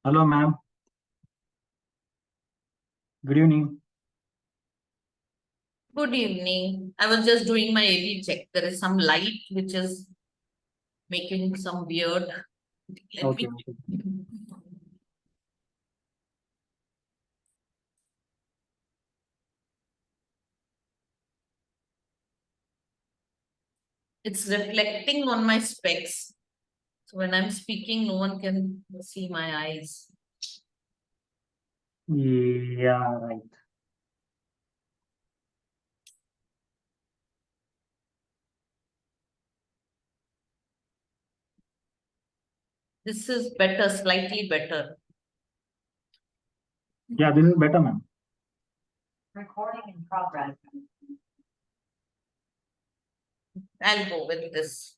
Hello, ma'am. Good evening. Good evening. I was just doing my AV check. There is some light which is making some weird. Let Okay. me. It's reflecting on my specs. So when I'm speaking, no one can see my eyes. Yeah, right. This is better, slightly better. Yeah, this is better, ma'am. Recording in progress. I'll go with this.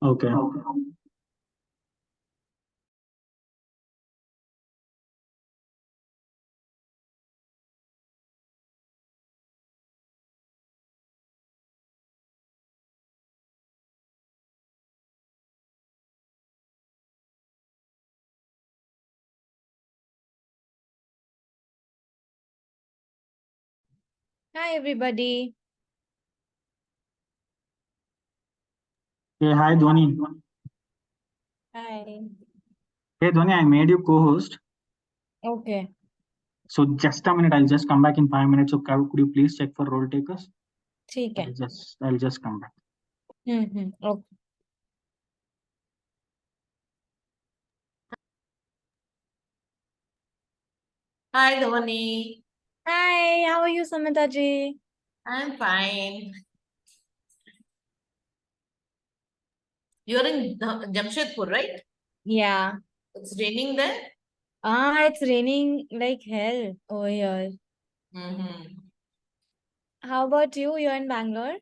Okay. Hi, everybody. Hey, hi, Dhwani. Hi. Hey, Dhwani, I made you co-host. Okay. So just a minute, I'll just come back in 5 minutes. So could you please check for role takers? ठीक है. I'll just come back. Okay. Hi, Dhwani. Hi, how are you, Samita ji? I'm fine. You're in Jamshedpur, right? Yeah. It's raining there? It's raining like hell over here. How about you? You're in Bangalore?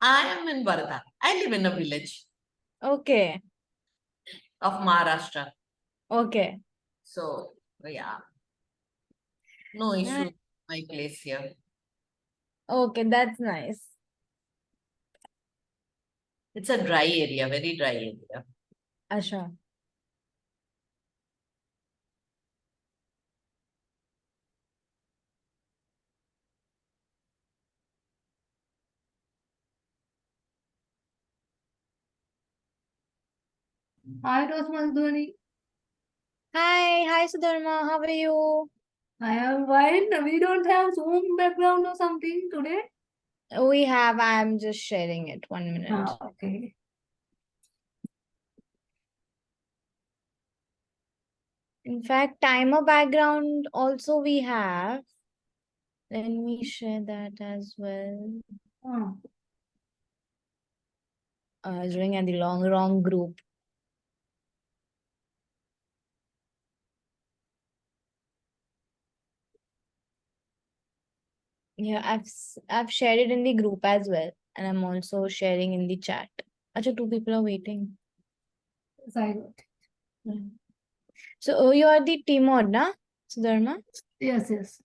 I am in Varda. I live in a village Okay. of Maharashtra. Okay. So, yeah, no issue with my place here. Okay, that's nice. It's a dry area, very dry area. Asha. Hi, Toastmasters. Hi, Sudharma. How are you? I am fine. We don't have Zoom background or something today. We have, I'm just sharing it. 1 minute. Okay. In fact, timer background also we have. Let me share that as well. I was doing in the wrong group. Yeah, I've shared it in the group as well, and I'm also sharing in the chat. Acha, 2 people are waiting. Yes, I got it. Yeah. So you are the TMOD, na, Sudharma? Yes, yes.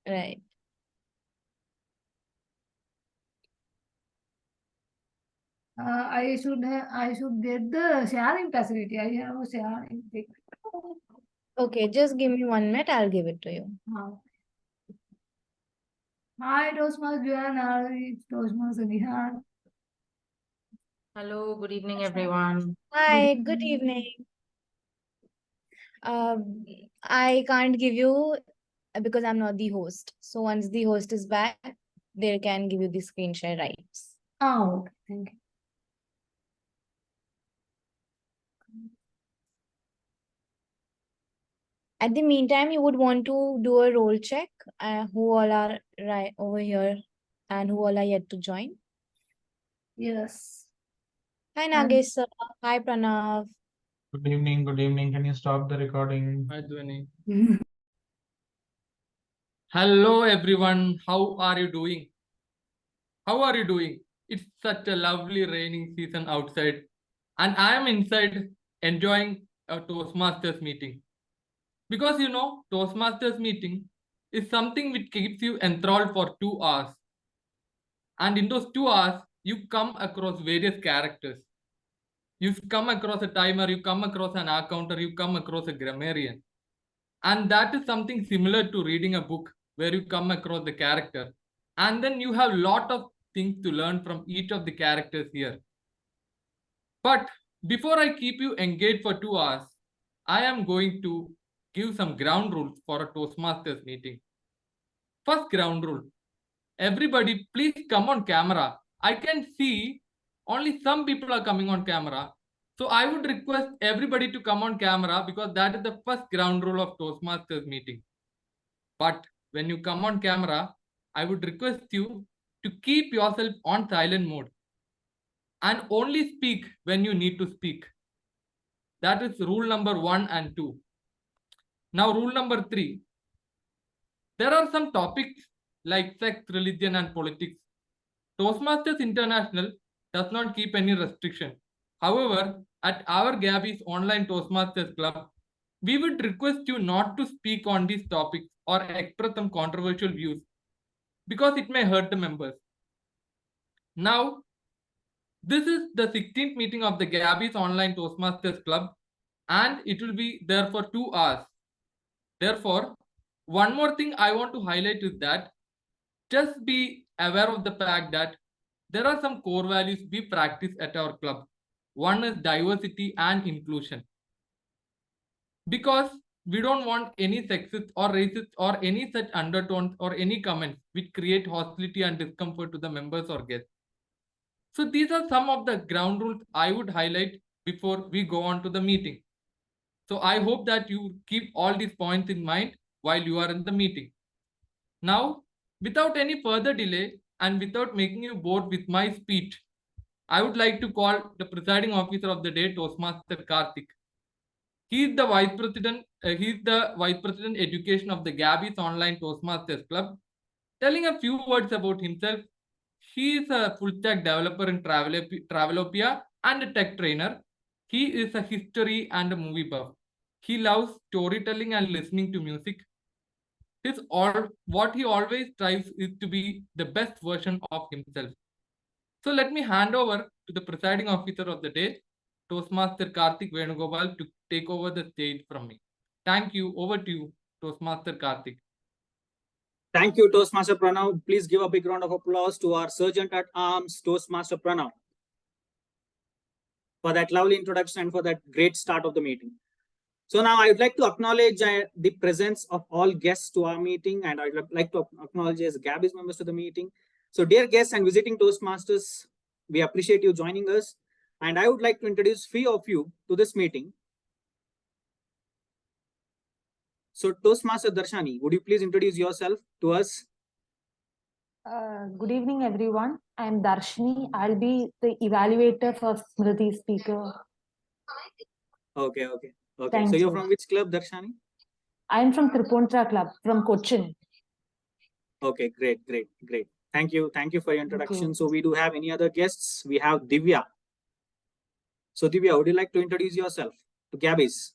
Right. I should get the sharing facility. I have a sharing thing. Okay, just give me 1 minute. I'll give it to you. Hi, Toastmasters Joane R. Toastmasters Gihan. Hello, good evening, everyone. Hi, good evening. I can't give you because I'm not the host. So once the host is back, they can give you the screen share rights. Oh, okay. Thank you. At the meantime, you would want to do a role check, who all are right over here and who all are yet to join. Yes. Hi, Nagesh sir. Hi, Pranav. Good evening, good evening. Can you stop the recording? Hi, Dhwani. Hello, everyone. How are you doing? How are you doing? It's such a lovely raining season outside, and I am inside enjoying a Toastmasters meeting. Because Toastmasters meeting is something which keeps you enthralled for 2 hours. And in those 2 hours, you come across various characters. You come across a timer, you come across an accounter, you come across a grammarian. And that is something similar to reading a book where you come across the character. And then you have a lot of things to learn from each of the characters here. But before I keep you engaged for 2 hours, I am going to give some ground rules for a Toastmasters meeting. First ground rule. Everybody, please come on camera. I can see only some people are coming on camera. So I would request everybody to come on camera because that is the first ground rule of Toastmasters meeting. But when you come on camera, I would request you to keep yourself on silent mode and only speak when you need to speak. That is rule number 1 and 2. Now, rule number 3. There are some topics like sex, religion, and politics. Toastmasters International does not keep any restriction. However, at our Gabbys online Toastmasters Club, we would request you not to speak on these topics or express some controversial views because it may hurt the members. Now, this is the 16th meeting of the Gabbys online Toastmasters Club and it will be there for 2 hours. Therefore, one more thing I want to highlight is that just be aware of the fact that there are some core values we practice at our club. One is diversity and inclusion. Because we don't want any sexist or racist or any such undertones or any comments which create hostility and discomfort to the members or guests. So these are some of the ground rules I would highlight before we go on to the meeting. So I hope that you keep all these points in mind while you are in the meeting. Now, without any further delay and without making you bored with my speech, I would like to call the presiding officer of the day, Toastmaster Karthik. He is the Vice President Education of the Gabbys Online Toastmasters Club. Telling a few words about himself, he is a full-stack developer in Travelopia and a tech trainer. He is a history and a movie buff. He loves storytelling and listening to music. What he always strives is to be the best version of himself. So let me hand over to the presiding officer of the day, Toastmaster Karthik Venugopal, to take over the stage from me. Thank you. Over to you, Toastmaster Karthik. Thank you, Toastmaster Pranav. Please give a big round of applause to our Sergeant at Arms, Toastmaster Pranav, for that lovely introduction and for that great start of the meeting. So now I would like to acknowledge the presence of all guests to our meeting, and I would like to acknowledge as Gabbys members to the meeting. So dear guests and visiting Toastmasters, we appreciate you joining us. And I would like to introduce 3 of you to this meeting. So Toastmaster Dharshani, would you please introduce yourself to us? Good evening, everyone. I'm Dharshani. I'll be the evaluator for Smruti speaker. Okay. Thank so you're you. from which club, Dharshani? I'm from Tripontra Club from Cochin. Okay, great. Thank you for your introduction. you. So we do have any other guests? We have Divya. So Divya, would you like to introduce yourself to Gabbys?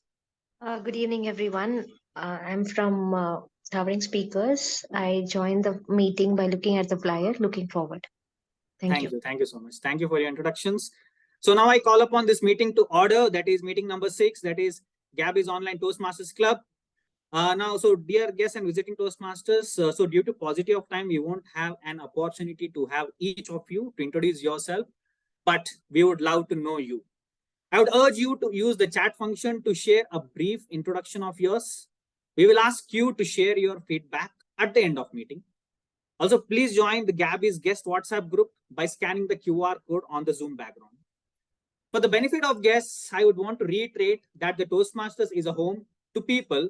Good evening, everyone. I'm from Towering Speakers. I joined the meeting by looking at the flyer. Looking forward. Thank you. Thank you so much. Thank you for your introductions. So now I call upon this meeting to order. That is meeting number 6. That is Gabbys Online Toastmasters Club. Now, so dear guests and visiting Toastmasters, so due to paucity of time, we won't have an opportunity to have each of you to introduce yourself, but we would love to know you. I would urge you to use the chat function to share a brief introduction of yours. We will ask you to share your feedback at the end of meeting. Also, please join the Gabbys guest WhatsApp group by scanning the QR code on the Zoom background. For the benefit of guests, I would want to reiterate that the Toastmasters is a home to people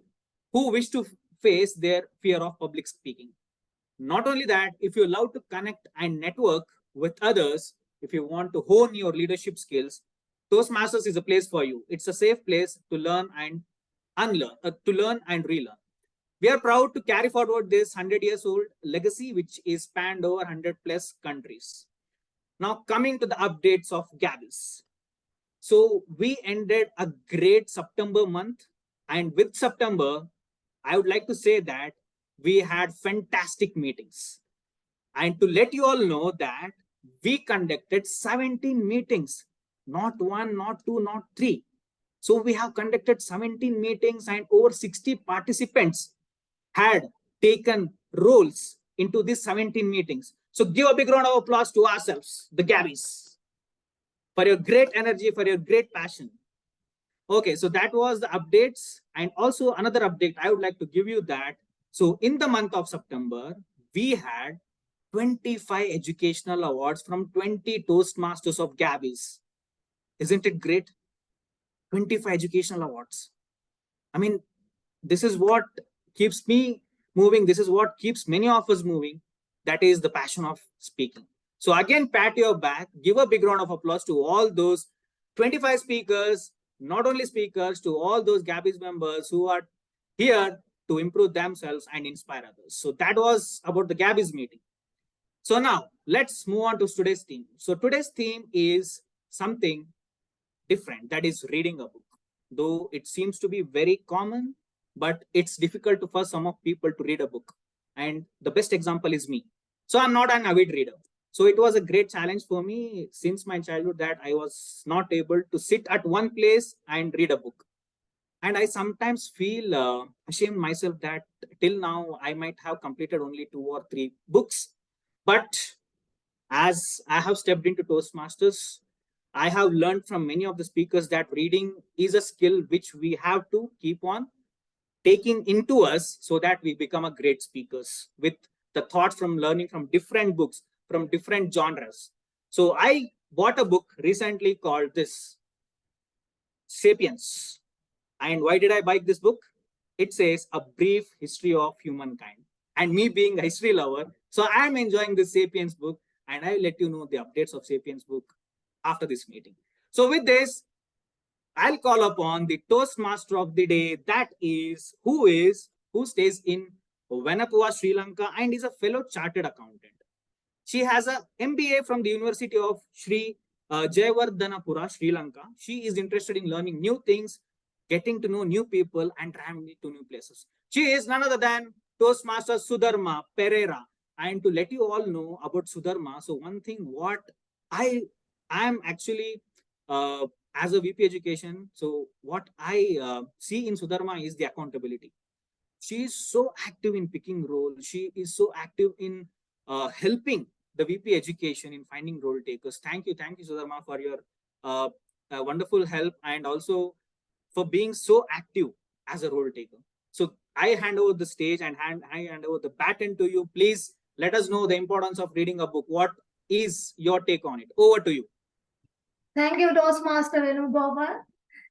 who wish to face their fear of public speaking. Not only that, if you love to connect and network with others, if you want to hone your leadership skills, Toastmasters is a place for you. It's a safe place to learn and unlearn, to learn and relearn. We are proud to carry forward this 100-year-old legacy, which is spanned over 100+ countries. Now, coming to the updates of Gabbys. So we ended a great September month, and with September, I would like to say that we had fantastic meetings. And to let you all know that we conducted 17 meetings. not one, not two, not three. So we have conducted 17 meetings and over 60 participants had taken roles into these 17 meetings. So give a big round of applause to ourselves, the Gabbys, for your great energy, for your great passion. Okay, so that was the updates. And also another update I would like to give you that. So in the month of September, we had 25 educational awards from 20 Toastmasters of Gabbys. Isn't it great? 25 educational awards. I mean, this is what keeps me moving. This is what keeps many of us moving. That is the passion of speaking. So again, pat your back, give a big round of applause to all those 25 speakers, not only speakers, to all those Gabbys members who are here to improve themselves and inspire others. So that was about the Gabbys meeting. So now let's move on to today's theme. So today's theme is something different, that is reading a book. Though it seems to be very common, but it's difficult for some of people to read a book. And the best example is me. So I'm not an avid reader. So it was a great challenge for me since my childhood that I was not able to sit at one place and read a book. And I sometimes feel ashamed myself that till now I might have completed only 2 or 3 books. But as I have stepped into Toastmasters, I have learned from many of the speakers that reading is a skill which we have to keep on taking into us so that we become a great speakers with the thoughts from learning from different books, from different genres. So I bought a book recently called this Sapiens. And why did I buy this book? It says A Brief History of Humankind. And me being a history lover, so I'm enjoying this Sapiens book, and I'll let you know the updates of Sapiens book after this meeting. So with this, I'll call upon the Toastmaster of the day, that is who stays in Venapua, Sri Lanka, and is a fellow chartered accountant. She has a MBA from the University of Sri Jayawardhanapura, Sri Lanka. She is interested in learning new things, getting to know new people, and traveling to new places. She is none other than Toastmaster Sudharma Pereira. And to let you all know about Sudharma, so one thing what I am actually as a VP education, so what I see in Sudharma is the accountability. She is so active in picking role. She is so active in helping the VP education in finding role takers. Thank you, Sudharma, for your wonderful help and also for being so active as a role taker. So I hand over the stage and I hand over the baton to you. Please let us know the importance of reading a book. What is your take on it? Over to you. Thank you, Toastmaster Venugopal.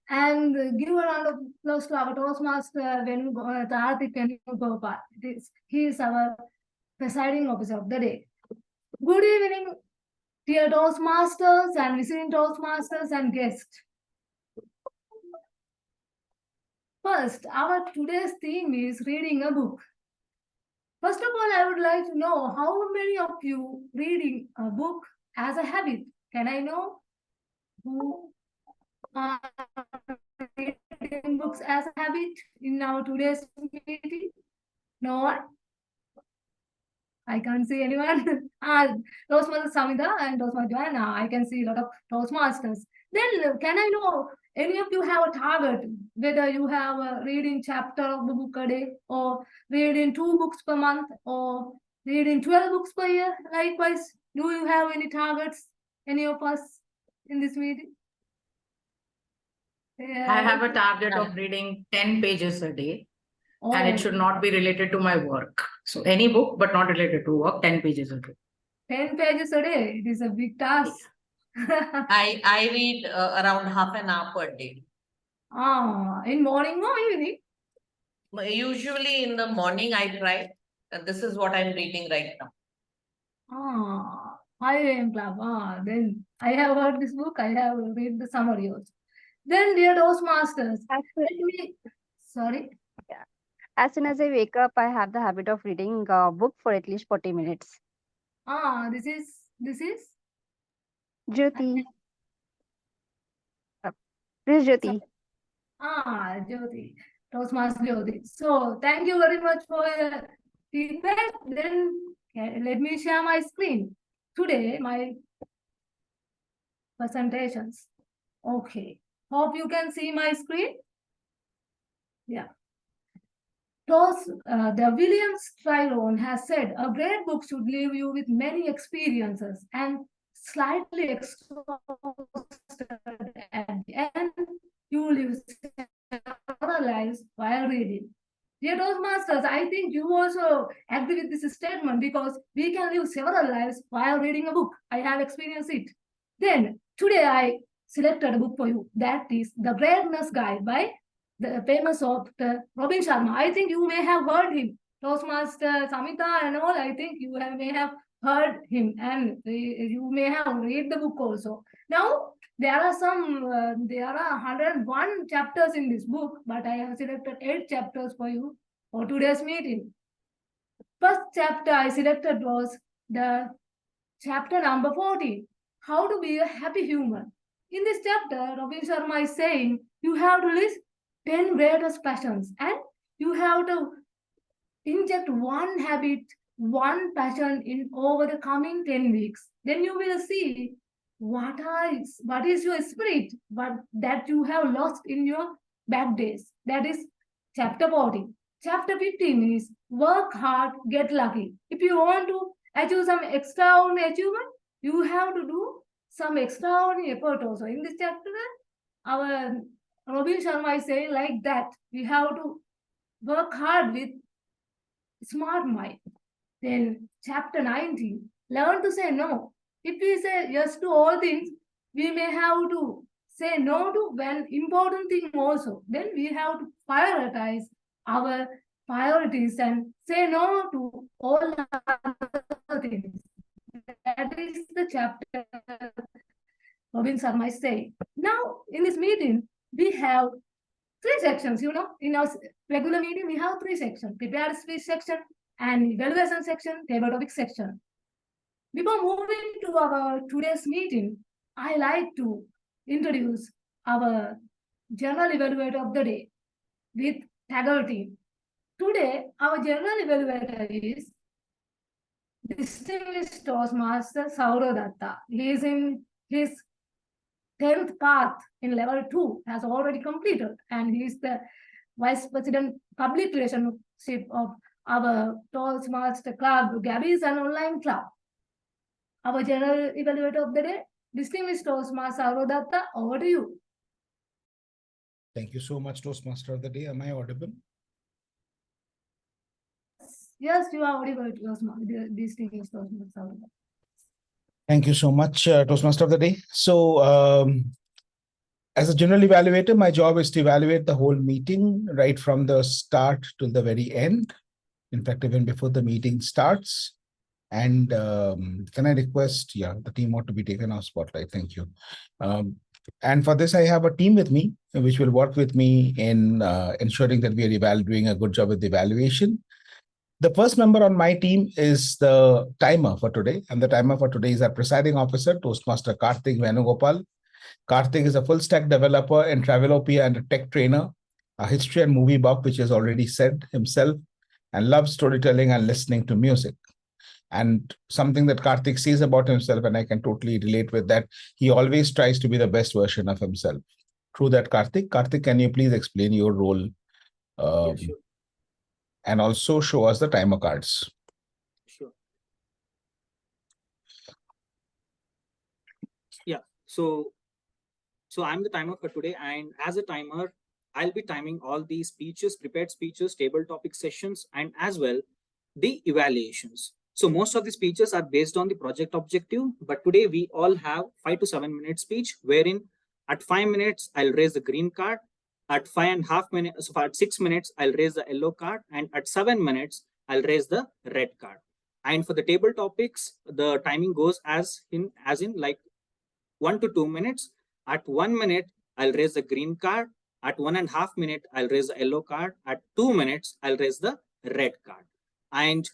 And give a round of applause to our Toastmaster Karthik Venugopal. He is our presiding officer of the day. Good evening, dear Toastmasters and visiting Toastmasters and guests. First, our today's theme is reading a book. First of all, I would like to know how many of you reading a book as a habit. Can I know who are reading books as a habit in our today's meeting? No one? I can't see anyone. Toastmaster Samita and Toastmaster Joane. I can see a lot of Toastmasters. Then can I know any of you have a target, whether you have a reading chapter of the book a day, or reading 2 books per month, or reading 12 books per year? Likewise, do you have any targets, any of us in this meeting? I have a target of reading 10 pages a day, and it should not be related to my work. So any book, but not related to work, 10 pages a day. 10 pages a day, it is a big task. I read around half an hour per day. In morning or evening? Usually in the morning I try. This is what I'm reading right now. 5 AM club. Then I have heard this book. I have read the summary also. Then, dear Toastmasters, sorry. Yeah. As soon as I wake up, I have the habit of reading a book for at least 40 minutes. This is Jyoti. This is Jyoti. Jyoti. Toastmaster Jyoti. So, thank you very much for your feedback. Then, let me share my screen. Today, my presentations. Okay. Hope you can see my screen. Yeah. The Williams Tyrone has said a great book should leave you with many experiences and slightly exhausted at the end. You live several lives while reading. Dear Toastmasters, I think you also agree with this statement because we can live several lives while reading a book. I have experienced it. Then today I selected a book for you. That is The Greatness Guide by the famous author Robin Sharma. I think you may have heard him. Toastmaster Samita and all, I think you may have heard him and you may have read the book also. Now, there are 101 chapters in this book, but I have selected 8 chapters for you for today's meeting. First chapter I selected was the chapter number 14, How to Be a Happy Human. In this chapter, Robin Sharma is saying you have to list 10 greatest passions and you have to inject one habit, one passion in over the coming 10 weeks. Then you will see what is your spirit, that you have lost in your bad days. That is chapter 14. Chapter 15 is work hard, get lucky. If you want to achieve some extraordinary achievement, you have to do some extraordinary effort also. In this chapter, our Robin Sharma is saying like that. We have to work hard with smart mind. Then chapter 19, learn to say no. If we say yes to all things, we may have to say no to one important thing also. Then we have to prioritize our priorities and say no to all other things. That is the chapter Robin Sharma is saying. Now, in this meeting, we have 3 sections. In our regular meeting, we have 3 sections: prepared speech section, and evaluation section, table topic section. Before moving to our today's meeting, I like to introduce our general evaluator of the day with Tagore team. Today, our general evaluator is distinguished Toastmaster Sourav D. He is in his 10th path in level 2, has already completed, and he is the Vice President Public Relationship of our Toastmaster Club, Gabbys and Online Club. Our general evaluator of the day, distinguished Toastmaster Sourav D. Over to you. Thank you so much, Toastmaster of the day. Am I audible? Yes, you are audible, distinguished Toastmaster Sourav D. Thank you so much, Toastmaster of the day. So, as a general evaluator, my job is to evaluate the whole meeting right from the start to the very end. In fact, even before the meeting starts. And can I request, the team ought to be taken off spotlight. Thank you. And for this, I have a team with me, which will work with me in ensuring that we are doing a good job with the evaluation. The first member on my team is the timer for today. And the timer for today is our presiding officer, Toastmaster Karthik V. Karthik is a full stack developer in Travelopia and a tech trainer, a history and movie buff, which has already said himself, and loves storytelling and listening to music. And something that Karthik says about himself, and I can totally relate with that, he always tries to be the best version of himself. True that, Karthik. Karthik, can you please explain your role? Yeah, sure. And also show us the timer cards. Sure. Yeah, so I'm the timer for today, and as a timer, I'll be timing all the speeches, prepared speeches, table topic sessions, and as well the evaluations. So most of the speeches are based on the project objective, but today we all have 5 to 7 minute speech, wherein at 5 minutes, I'll raise the green card. At 5.5 minutes, so at 6 minutes, I'll raise the yellow card. And at 7 minutes, I'll raise the red card. And for the table topics, the timing goes as in like 1 to 2 minutes. At 1 minute, I'll raise the green card. At 1.5 minutes, I'll raise the yellow card. At 2 minutes, I'll raise the red card. And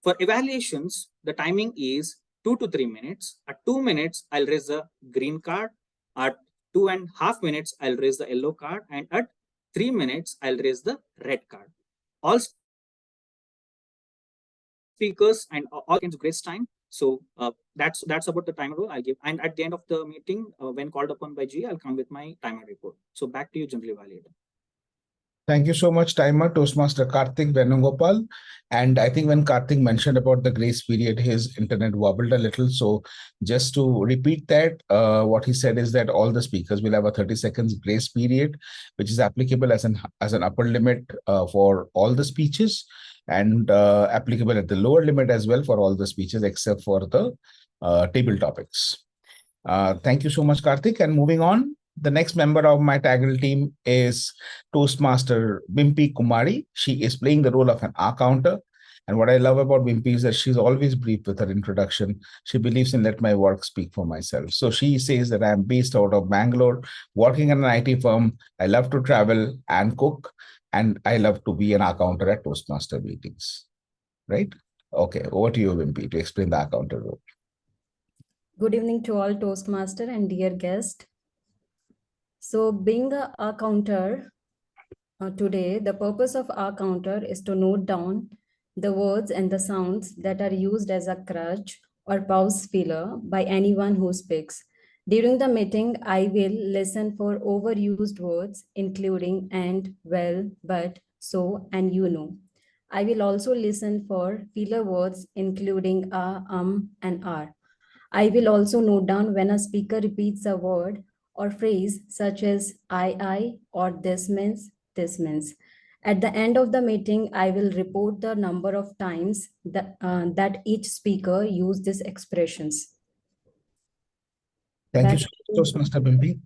for evaluations, the timing is 2 to 3 minutes. At 2 minutes, I'll raise the green card. At 2.5 minutes, I'll raise the yellow card. And at 3 minutes, I'll raise the red card. All speakers and all kinds of grace time. So that's about the timer role I give. And at the end of the meeting, when called upon by G, I'll come with my timer report. So back to you, General Evaluator. Thank you so much, timer, Toastmaster Karthik Venugopal. And I think when Karthik mentioned about the grace period, his internet wobbled a little. So just to repeat that, what he said is that all the speakers will have a 30 seconds grace period, which is applicable as an upper limit for all the speeches, and applicable at the lower limit as well for all the speeches except for the table topics. Thank you so much, Karthik. And moving on, the next member of my Taggle team is Toastmaster Bimpy Kumari. She is playing the role of an R counter. And what I love about Bimpy is that she's always brief with her introduction. She believes in let my work speak for myself. So she says that I'm based out of Bangalore, working in an IT firm. I love to travel and cook, and I love to be an R counter at Toastmaster meetings. Right? Okay, over to you, Bimpy, to explain the R counter role. Good evening to all Toastmaster and dear guest. So being a counter today, the purpose of our counter is to note down the words and the sounds that are used as a crutch or pause filler by anyone who speaks. During the meeting, I will listen for overused words, including and, well, but, so, and you know. I will also listen for filler words, including and are. I will also note down when a speaker repeats a word or phrase such as I, or this means, this means. At the end of the meeting, I will report the number of times that each speaker used these expressions. Thank you so much, Toastmaster Bimpy.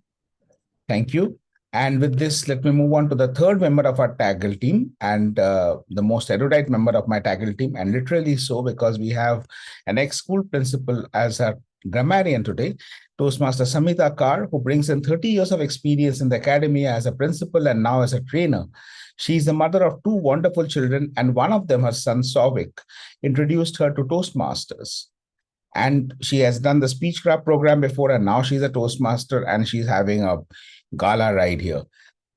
Thank you. And with this, let me move on to the third member of our Taggle team, and the most erudite member of my Taggle team, and literally so because we have an ex-school principal as our grammarian today, Toastmaster Samita K, who brings in 30 years of experience in the academy as a principal and now as a trainer. She's the mother of two wonderful children, and one of them, her son Souvik, introduced her to Toastmasters. And she has done the speech craft program before, and now she's a Toastmaster, and she's having a gala ride here.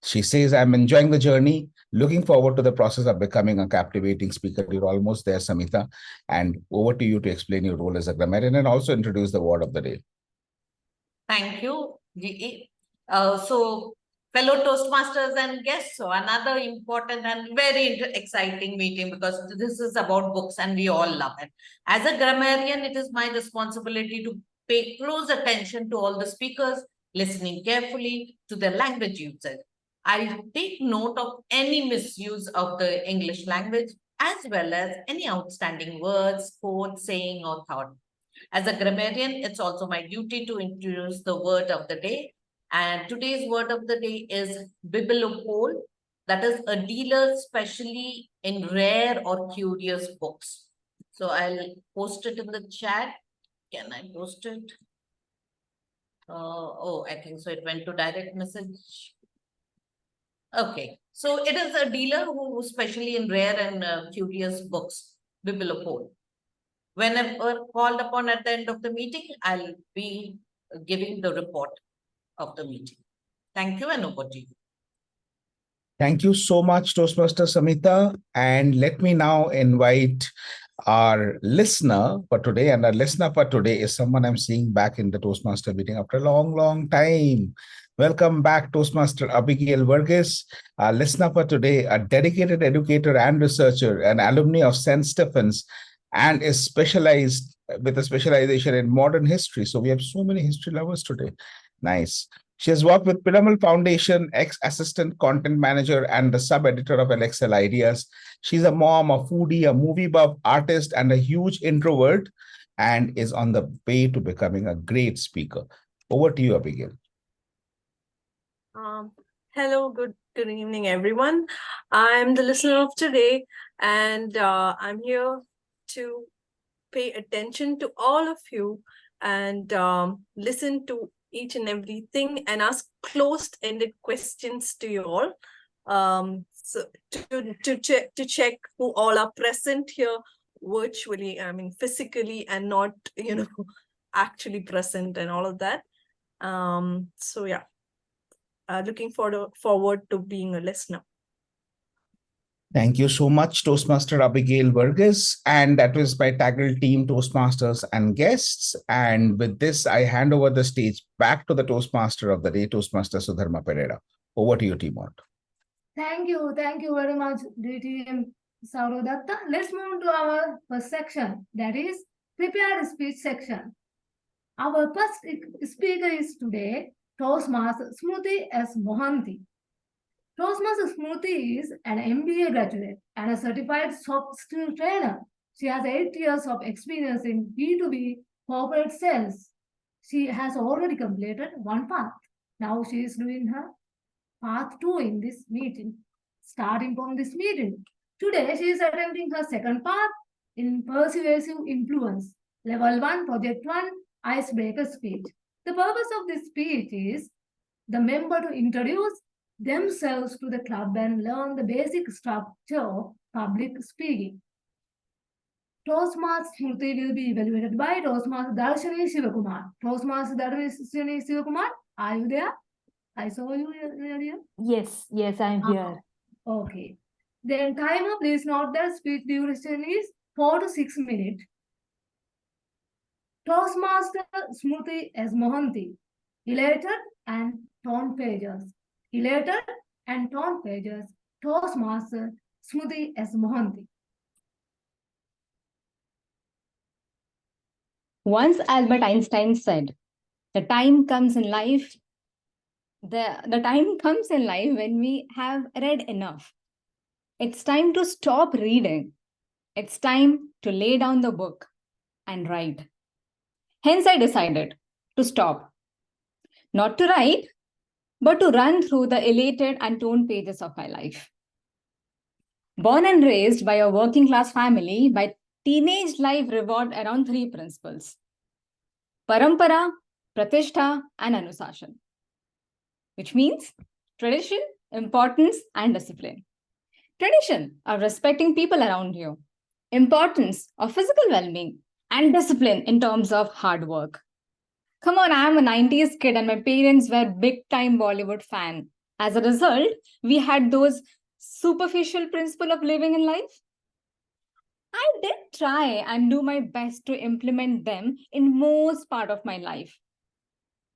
She says, I'm enjoying the journey, looking forward to the process of becoming a captivating speaker. You're almost there, Samita. And over to you to explain your role as a grammarian and also introduce the word of the day. Thank you, GE. So, fellow Toastmasters and guests, so another important and very exciting meeting because this is about books and we all love it. As a grammarian, it is my responsibility to pay close attention to all the speakers, listening carefully to their language usage. I take note of any misuse of the English language as well as any outstanding words, quote, saying, or thought. As a grammarian, it's also my duty to introduce the word of the day. And today's word of the day is bibliopole. That is a dealer specially in rare or curious books. So I'll post it in the chat. Can I post it? Oh, I think so. It went to direct message. Okay. So it is a dealer who specially in rare and curious books, bibliopole. Whenever called upon at the end of the meeting, I'll be giving the report of the meeting. Thank you and over to you. Thank you so much, Toastmaster Samita. And let me now invite our listener for today. And our listener for today is someone I'm seeing back in the Toastmaster meeting after a long, long time. Welcome back, Toastmaster Abigail Verghese. Our listener for today, a dedicated educator and researcher, an alumni of St. Stephen's, and is specialized with a specialization in modern history. So we have so many history lovers today. Nice. She has worked with Pyramid Foundation, ex-assistant content manager, and the sub-editor of LXL Ideas. She's a mom, a foodie, a movie buff, artist, and a huge introvert, and is on the way to becoming a great speaker. Over to you, Abigail. Hello, good evening, everyone. I'm the listener of today, and I'm here to pay attention to all of you and listen to each and everything and ask closed-ended questions to you all. So to check who all are present here virtually, I mean physically and not, actually present and all of that. So yeah, looking forward to being a listener. Thank you so much, Toastmaster Abigail Vargas. And that was my Taggle team, Toastmasters and guests. And with this, I hand over the stage back to the Toastmaster of the day, Toastmaster Sudharma Pereira. Over to you, TMOD. Thank you very much, DTM Sourav Datta. Let's move to our first section, that is prepared speech section. Our first speaker is today Toastmaster Smruti S. Mohanty. Toastmaster Smruti is an MBA graduate and a certified soft skill trainer. She has 8 years of experience in B2B corporate sales. She has already completed one path. Now she is doing her path 2 in this meeting. Starting from this meeting, today she is attempting her second path in persuasive influence, level 1, project 1, icebreaker speech. The purpose of this speech is the member to introduce themselves to the club and learn the basic structure of public speaking. Toastmaster Smruti will be evaluated by Toastmaster Dharshani Sivakumar. Toastmaster Dharshani Sivakumar, are you there? I saw you earlier. Yes, I'm here. Okay. Then timer, please note that speech duration is 4 to 6 minutes. Toastmaster Smruti S. Mohanty, elated and tone pages. Elated and tone pages. Toastmaster Smruti S. Mohanty. Once Albert Einstein said, the time comes in life when we have read enough. It's time to stop reading. It's time to lay down the book and write. Hence, I decided to stop. Not to write, but to run through the elated and toned pages of my life. Born and raised by a working class family, my teenage life revolved around 3 principles: Parampara, Pratishtha, and Anusashan, which means tradition, importance, and discipline. Tradition of respecting people around you, importance of physical well-being, and discipline in terms of hard work. Come on, I'm a 90s kid and my parents were big-time Bollywood fan. As a result, we had those superficial principles of living in life. I did try and do my best to implement them in most part of my life.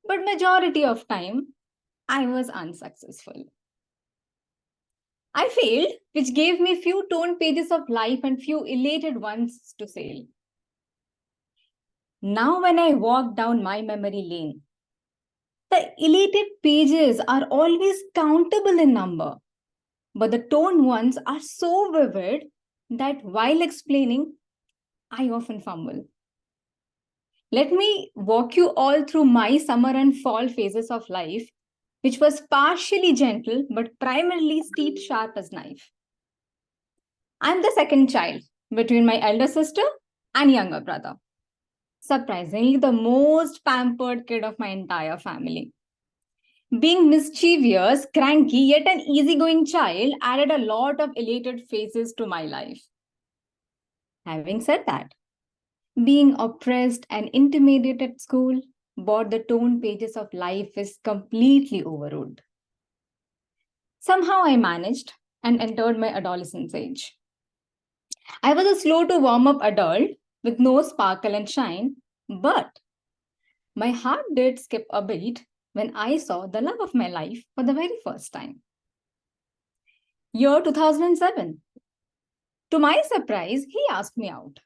But majority of time, I was unsuccessful. I failed, which gave me few toned pages of life and few elated ones to sail. Now when I walk down my memory lane, the elated pages are always countable in number, but the toned ones are so vivid that while explaining, I often fumble. Let me walk you all through my summer and fall phases of life, which was partially gentle, but primarily steep sharp as knife. I'm the second child between my elder sister and younger brother. Surprisingly, the most pampered kid of my entire family. Being mischievous, cranky, yet an easygoing child added a lot of elated phases to my life. Having said that, being oppressed and intimidated at school brought the toned pages of life is completely overruled. Somehow I managed and entered my adolescence age. I was a slow to warm up adult with no sparkle and shine, but my heart did skip a beat when I saw the love of my life for the very first time. Year 2007. To my surprise, he asked me out.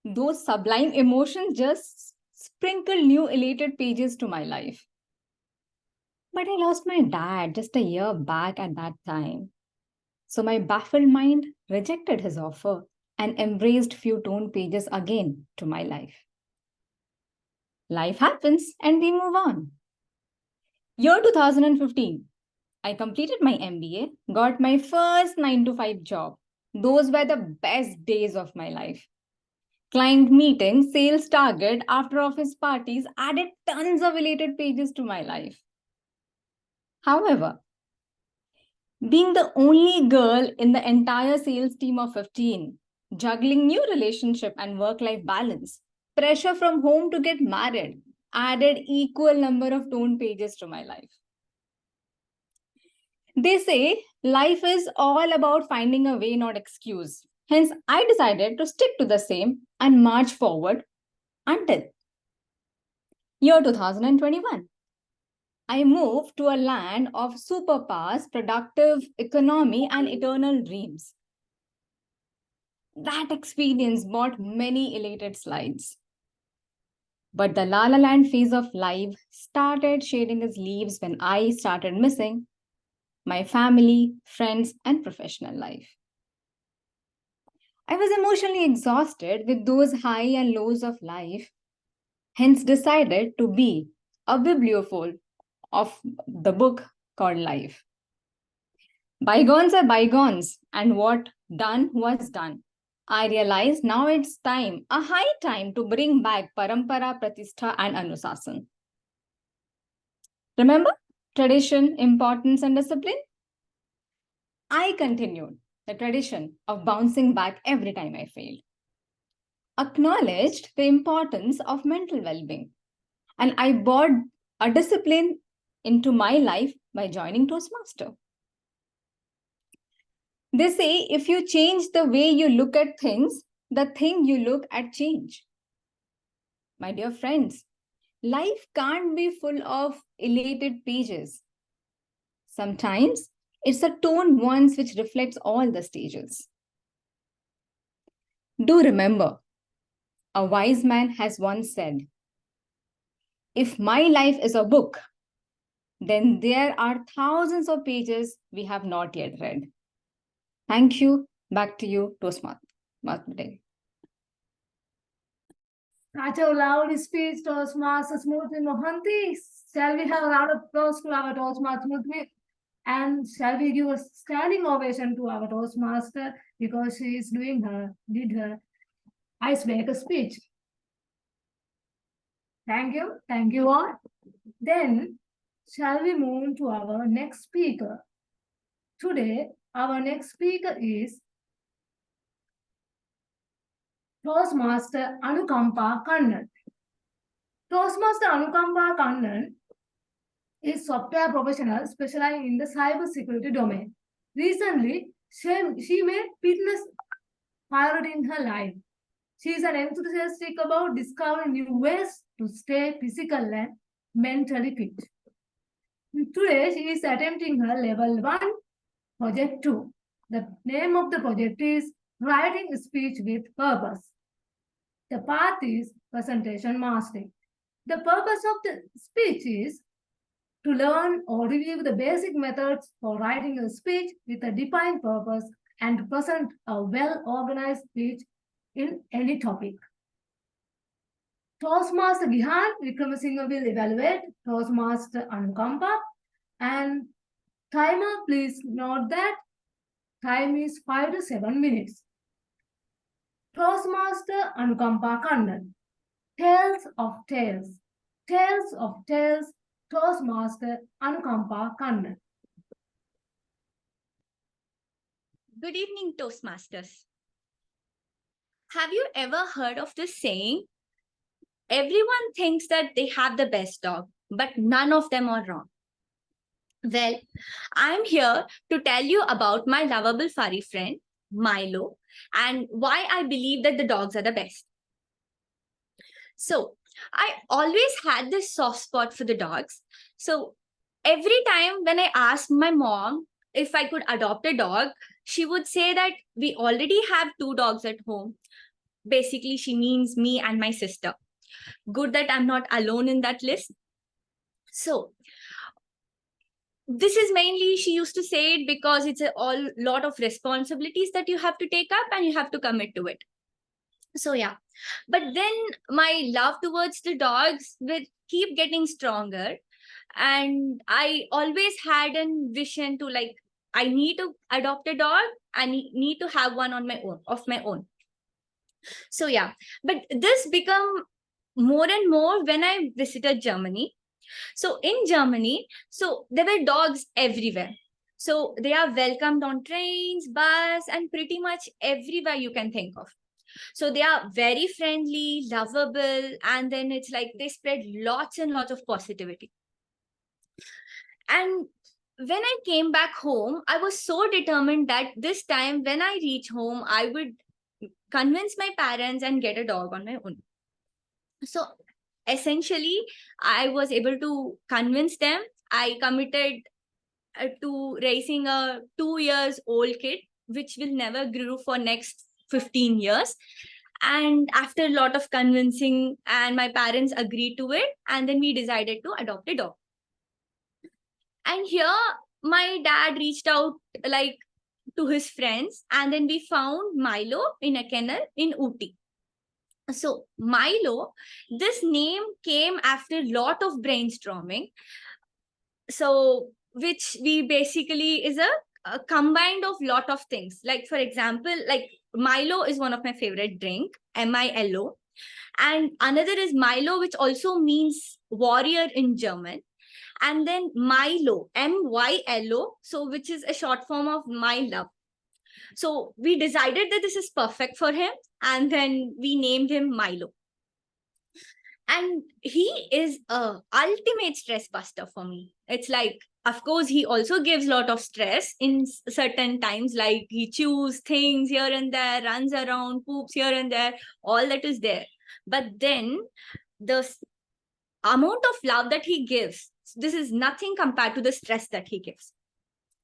Those sublime emotions just sprinkled new elated pages to my life. But I lost my dad just a year back at that time. So my baffled mind rejected his offer and embraced few toned pages again to my life. Life happens and we move on. Year 2015, I completed my MBA, got my first 9-to-5 job. Those were the best days of my life. Client meetings, sales target, after office parties added tons of elated pages to my life. However, being the only girl in the entire sales team of 15, juggling new relationship and work-life balance, pressure from home to get married, added equal number of toned pages to my life. They say Life is all about finding a way, not excuse. Hence, I decided to stick to the same and march forward until year 2021. I moved to a land of superpowers, productive economy, and eternal dreams. That experience brought many elated slides. But the La La Land phase of life started shedding its leaves when I started missing my family, friends, and professional life. I was emotionally exhausted with those high and lows of life, hence decided to be a bibliophile of the book called Life. Bygones are bygones, and what done was done. I realize now it's time, a high time, to bring back Parampara, Pratishtha, and Anusasan. Remember tradition, importance, and discipline? I continued the tradition of bouncing back every time I failed. Acknowledged the importance of mental well-being, and I brought a discipline into my life by joining Toastmaster. They say if you change the way you look at things, the thing you look at change. My dear friends, life can't be full of elated pages. Sometimes it's a toned ones which reflects all the stages. Do remember, a wise man has once said, if my life is a book, then there are thousands of pages we have not yet read. Thank you. Back to you, Toastmaster. Such a lovely speech, Toastmaster Smruti Mohanty. Shall we have a round of applause to our Toastmaster Smruti? And shall we give a standing ovation to our Toastmaster because she is did her icebreaker speech. Thank you all. Then shall we move to our next speaker? Today, our next speaker is Toastmaster Anukampa K. Toastmaster Anukampa K is software professional specializing in the cyber security domain. Recently, she made fitness priority in her life. She is an enthusiastic about discovering new ways to stay physical and mentally fit. Today, she is attempting her level 1 project 2. The name of the project is Writing Speech with Purpose. The path is presentation mastery. The purpose of the speech is to learn or review the basic methods for writing a speech with a defined purpose and to present a well-organized speech in any topic. Toastmaster Gihan will evaluate Toastmaster Anukampa, and timer, please note that time is 5 to 7 minutes. Toastmaster Anukampa K. Tales of Tales. Tales of Tales. Toastmaster Anukampa K. Good evening, Toastmasters. Have you ever heard of this saying? Everyone thinks that they have the best dog, but none of them are wrong. Well, I'm here to tell you about my lovable furry friend, Milo, and why I believe that the dogs are the best. So, I always had this soft spot for the dogs. So, every time when I asked my mom if I could adopt a dog, she would say that we already have 2 dogs at home. Basically, she means me and my sister. Good that I'm not alone in that list. So, this is mainly, she used to say it because it's a lot of responsibilities that you have to take up and you have to commit to it. So yeah, but then my love towards the dogs will keep getting stronger. And I always had a vision to I need to adopt a dog. I need to have one of my own. So yeah, but this become more and more when I visited Germany. So in Germany, so there were dogs everywhere. So they are welcomed on trains, bus, and pretty much everywhere you can think of. So they are very friendly, lovable, and then it's like they spread lots and lots of positivity. And when I came back home, I was so determined that this time when I reach home, I would convince my parents and get a dog on my own. So essentially, I was able to convince them. I committed to raising a 2-year-old kid, which will never grow for next 15 years. And after a lot of convincing, and my parents agreed to it, and then we decided to adopt a dog. And here my dad reached out like to his friends, and then we found Milo in a kennel in Ooty. So Milo, this name came after a lot of brainstorming. So which we basically is a combined of lot of things. Like for example, like Milo is one of my favorite drink, Milo. And another is Milo, which also means warrior in German. And then Mylo, M-Y-L-O, so which is a short form of my love. So we decided that this is perfect for him, and then we named him Milo. And he is a ultimate stress buster for me. It's like, of course, he also gives a lot of stress in certain times, like he chews things here and there, runs around, poops here and there, all that is there. But then the amount of love that he gives, this is nothing compared to the stress that he gives.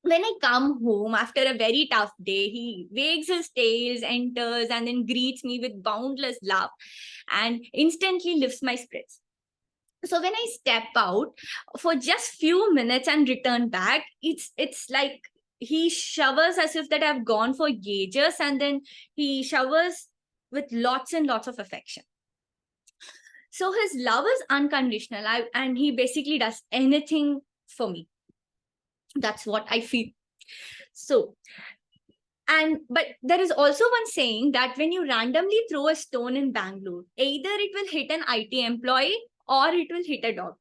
When I come home after a very tough day, he wags his tails, enters, and then greets me with boundless love and instantly lifts my spirits. So when I step out for just few minutes and return back, it's like he showers as if that I've gone for ages, and then he showers with lots and lots of affection. So his love is unconditional, and he basically does anything for me. That's what I feel. So, but there is also one saying that when you randomly throw a stone in Bangalore, either it will hit an IT employee or it will hit a dog.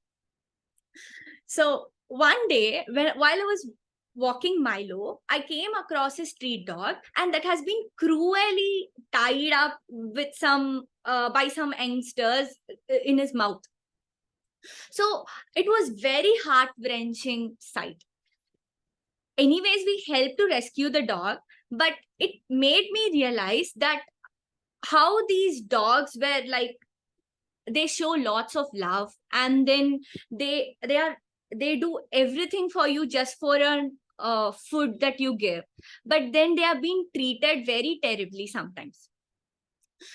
So one day, while I was walking Milo, I came across a street dog, and that has been cruelly tied up with by some youngsters in his mouth. So it was very heart-wrenching sight. Anyways, we helped to rescue the dog, but it made me realize that how these dogs were like, they show lots of love, and then they do everything for you just for a food that you give, but then they are being treated very terribly sometimes.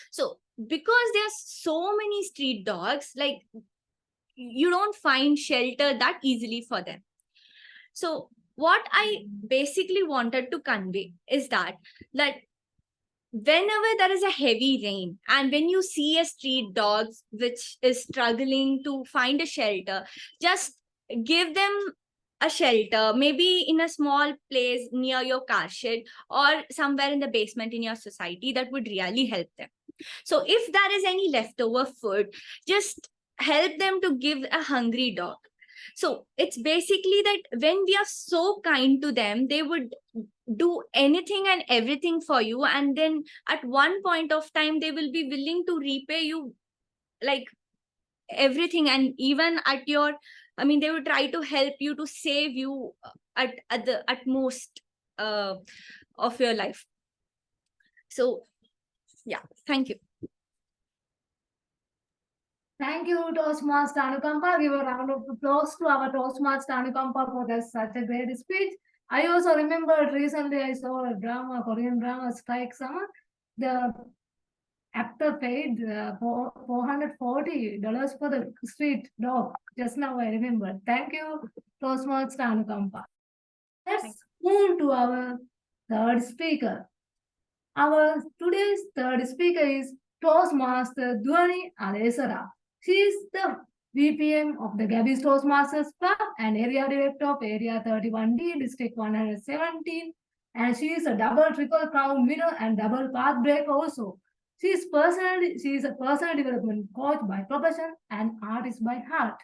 So because there's so many street dogs, like you don't find shelter that easily for them. So what I basically wanted to convey is that whenever there is a heavy rain, and when you see a street dog which is struggling to find a shelter, just give them a shelter, maybe in a small place near your car shed or somewhere in the basement in your society. That would really help them. So if there is any leftover food, just help them to give a hungry dog. So it's basically that when we are so kind to them, they would do anything and everything for you. And then at one point of time, they will be willing to repay you like everything. And even at your, they would try to help you to save you at the utmost of your life. So yeah, thank you. Thank you, Toastmaster Anukampa. Give a round of applause to our Toastmaster Anukampa for such a great speech. I also remembered recently I saw a drama, Korean drama, Strike Summer. The actor paid $440 for the street dog. Just now I remember. Thank you, Toastmaster Anukampa. Let's move to our third speaker. Our today's third speaker is Toastmaster Dhwani A. She is the VPM of the Gabbys Toastmasters Club and Area Director of Area 31D, District 117. And she is a double triple crown winner and double path break also. She is a personal development coach by profession and artist by heart.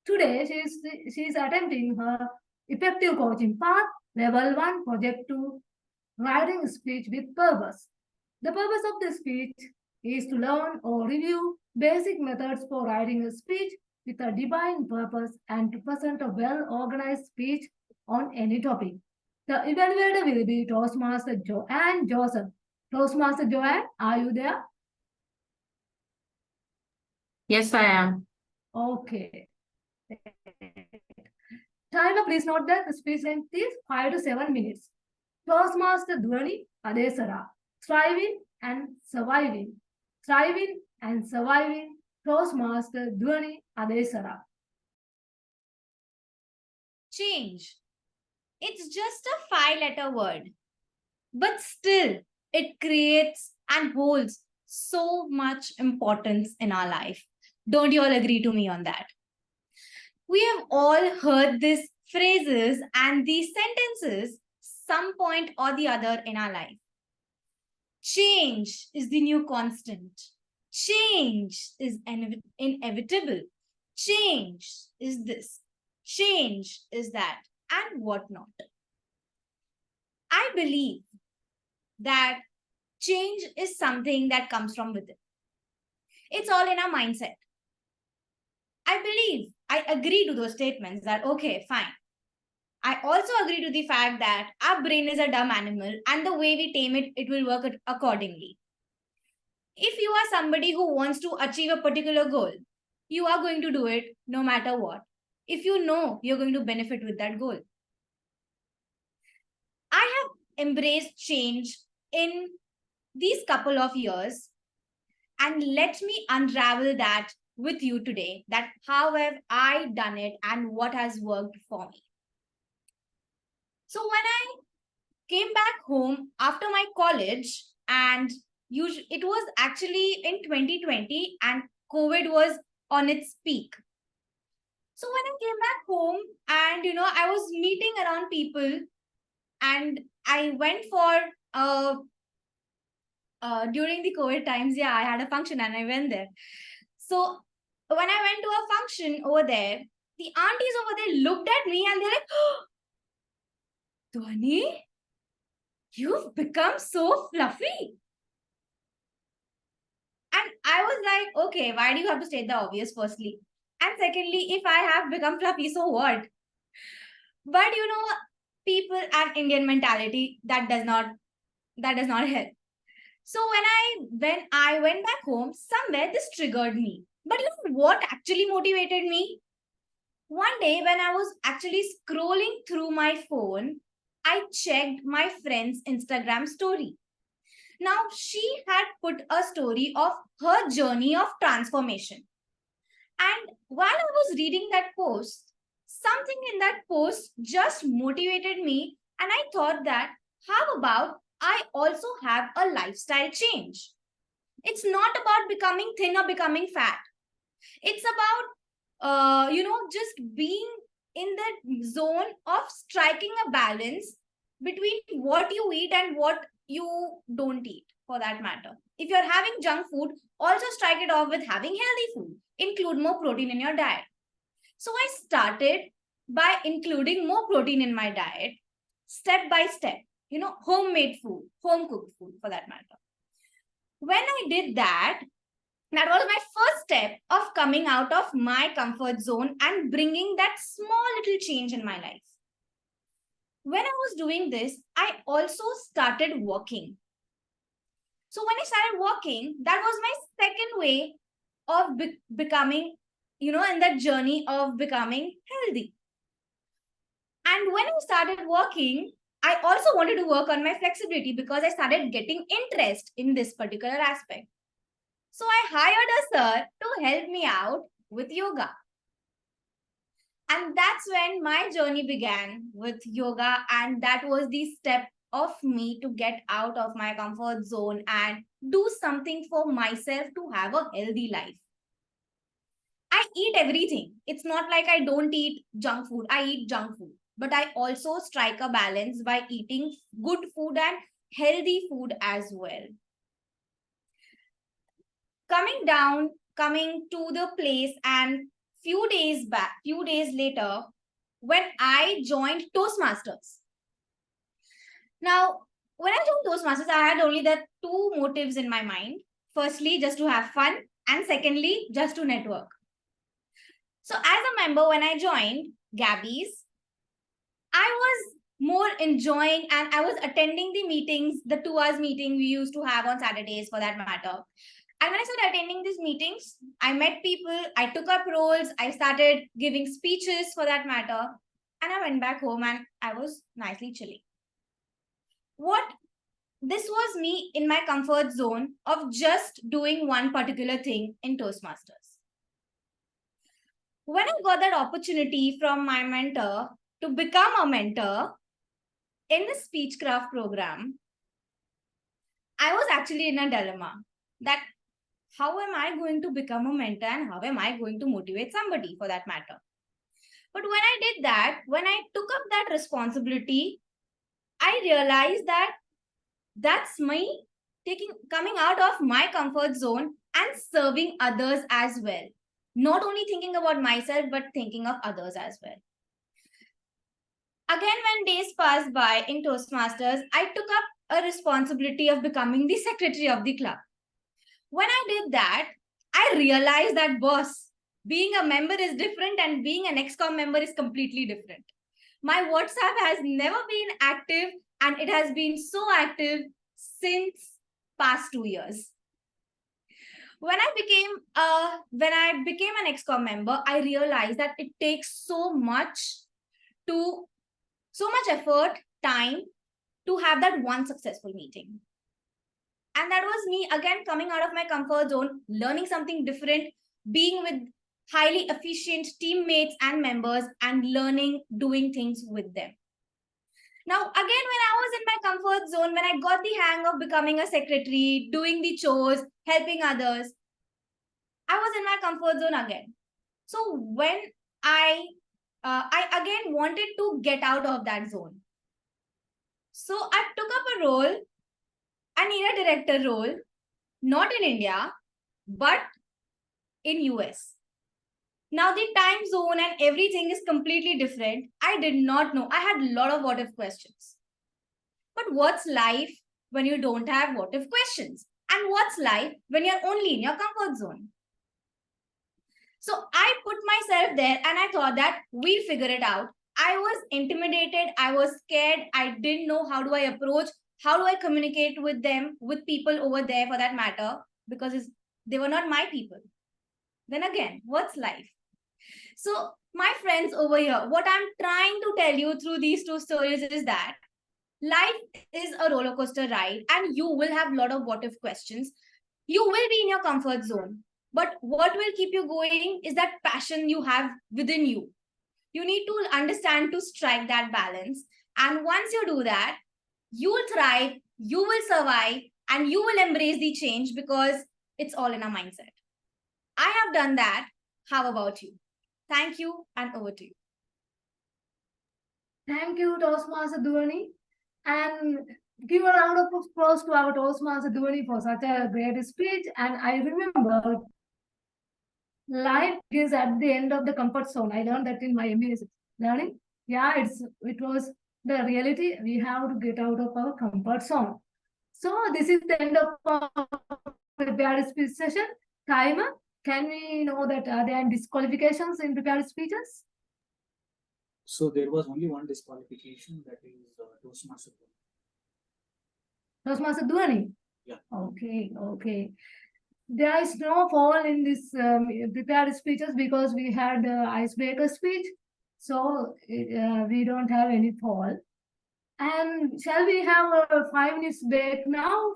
Today, she is attempting her effective coaching path, level 1, project 2, writing speech with purpose. The purpose of the speech is to learn or review basic methods for writing a speech with a divine purpose and to present a well-organized speech on any topic. The evaluator will be Toastmaster Joane Joseph. Toastmaster Joane, are you there? Yes, I am. Okay. Timer, please note that the speech length is 5 to 7 minutes. Toastmaster Dhwani A. Thriving and surviving. Thriving and surviving. Toastmaster Dhwani A. Change. It's just a 5-letter word, but still it creates and holds so much importance in our life. Don't you all agree to me on that? We have all heard these phrases and these sentences some point or the other in our life. Change is the new constant. Change is inevitable. Change is this. Change is that, and whatnot. I believe that change is something that comes from within. It's all in our mindset. I agree to those statements that, okay, fine. I also agree to the fact that our brain is a dumb animal and the way we tame it, it will work accordingly. If you are somebody who wants to achieve a particular goal, you are going to do it no matter what. If you know you're going to benefit with that goal. I have embraced change in these couple of years, and let me unravel that with you today, that how have I done it and what has worked for me. So when I came back home after my college, and it was actually in 2020 and COVID was on its peak. So when I came back home and, I was meeting around people, and I went for, during the COVID times, yeah, I had a function and I went there. So when I went to a function over there, the aunties over there looked at me and they're like, oh, Dhwani, you've become so fluffy. And I was like, okay, why do you have to state the obvious, firstly? And secondly, if I have become fluffy, so what? But people and Indian mentality, that does not help. So when I went back home, somewhere this triggered me. But what actually motivated me? One day when I was actually scrolling through my phone, I checked my friend's Instagram story. Now, she had put a story of her journey of transformation. And while I was reading that post, something in that post just motivated me. And I thought that, how about I also have a lifestyle change? It's not about becoming thin or becoming fat. It's about, just being in the zone of striking a balance between what you eat and what you don't eat, for that matter. If you're having junk food, also strike it off with having healthy food. Include more protein in your diet. So I started by including more protein in my diet, step by step, homemade food, home cooked food, for that matter. When I did that, that was my first step of coming out of my comfort zone and bringing that small little change in my life. When I was doing this, I also started walking. So when I started walking, that was my second way of becoming, in that journey of becoming healthy. And when I started walking, I also wanted to work on my flexibility because I started getting interest in this particular aspect. So I hired a sir to help me out with yoga. And that's when my journey began with yoga. And that was the step of me to get out of my comfort zone and do something for myself to have a healthy life. I eat everything. It's not like I don't eat junk food. I eat junk food. But I also strike a balance by eating good food and healthy food as well. Coming to the place, and few days later, when I joined Toastmasters. Now, when I joined Toastmasters, I had only the two motives in my mind. Firstly, just to have fun, and secondly, just to network. So as a member, when I joined Gabbys, I was more enjoying and I was attending the meetings, the 2 hours meeting we used to have on Saturdays for that matter. And when I started attending these meetings, I met people, I took up roles, I started giving speeches for that matter, and I went back home and I was nicely chilling. This was me in my comfort zone of just doing one particular thing in Toastmasters. When I got that opportunity from my mentor to become a mentor in the Speechcraft program, I was actually in a dilemma that how am I going to become a mentor and how am I going to motivate somebody for that matter? But when I did that, when I took up that responsibility, I realized that that's me coming out of my comfort zone and serving others as well. Not only thinking about myself, but thinking of others as well. Again, when days passed by in Toastmasters, I took up a responsibility of becoming the secretary of the club. When I did that, I realized that, boss, being a member is different and being an ExCom member is completely different. My WhatsApp has never been active and it has been so active since past 2 years. When I became an ExCom member, I realized that it takes so much effort, time to have that one successful meeting. And that was me again coming out of my comfort zone, learning something different, being with highly efficient teammates and members and learning, doing things with them. Now, again, when I was in my comfort zone, when I got the hang of becoming a secretary, doing the chores, helping others, I was in my comfort zone again. So when I again wanted to get out of that zone. So I took up a role, an ERA director role, not in India, but in US. Now the time zone and everything is completely different. I did not know. I had a lot of what if questions. But what's life when you don't have what if questions? And what's life when you're only in your comfort zone? So I put myself there and I thought that we'll figure it out. I was intimidated. I was scared. I didn't know how do I approach, how do I communicate with them, with people over there for that matter, because they were not my people. Then again, what's life? So my friends over here, what I'm trying to tell you through these two stories is that life is a roller coaster ride and you will have a lot of what if questions. You will be in your comfort zone. But what will keep you going is that passion you have within you. You need to understand to strike that balance. And once you do that, you will thrive, you will survive, and you will embrace the change because it's all in a mindset. I have done that. How about you? Thank you, and over to you. Thank you, Toastmaster Dhwani. And give a round of applause to our Toastmaster Dhwani for such a great speech. And I remember life is at the end of the comfort zone. I learned that in my MBA learning. Yeah, it was the reality. We have to get out of our comfort zone. So this is the end of our prepared speech session. Timer, can we know that are there disqualifications in prepared speeches? So there was only one disqualification, that is Toastmaster. Toastmaster Dhwani? Yeah. Okay. There is no fall in this prepared speeches because we had the icebreaker speech. So we don't have any fall. And shall we have a 5 minutes break now?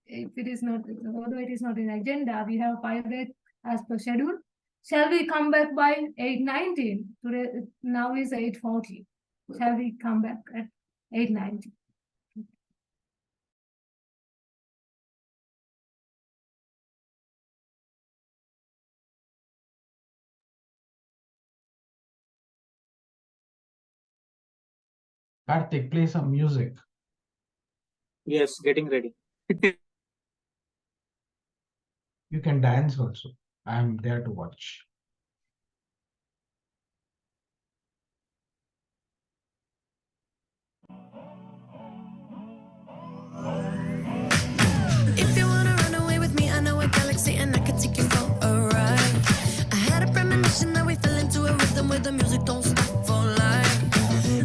If it is not, although it is not in agenda, we have 5 break as per schedule. Shall we come back by 8:19? Today now is 8:40. Shall we come back at 8:19? Karthik, play some music. Yes, getting ready. You can dance also. I'm there to watch. If you wanna run away with me, I know a galaxy and I can take you for a ride. I had a premonition that we fell into a rhythm where the music don't stop for life.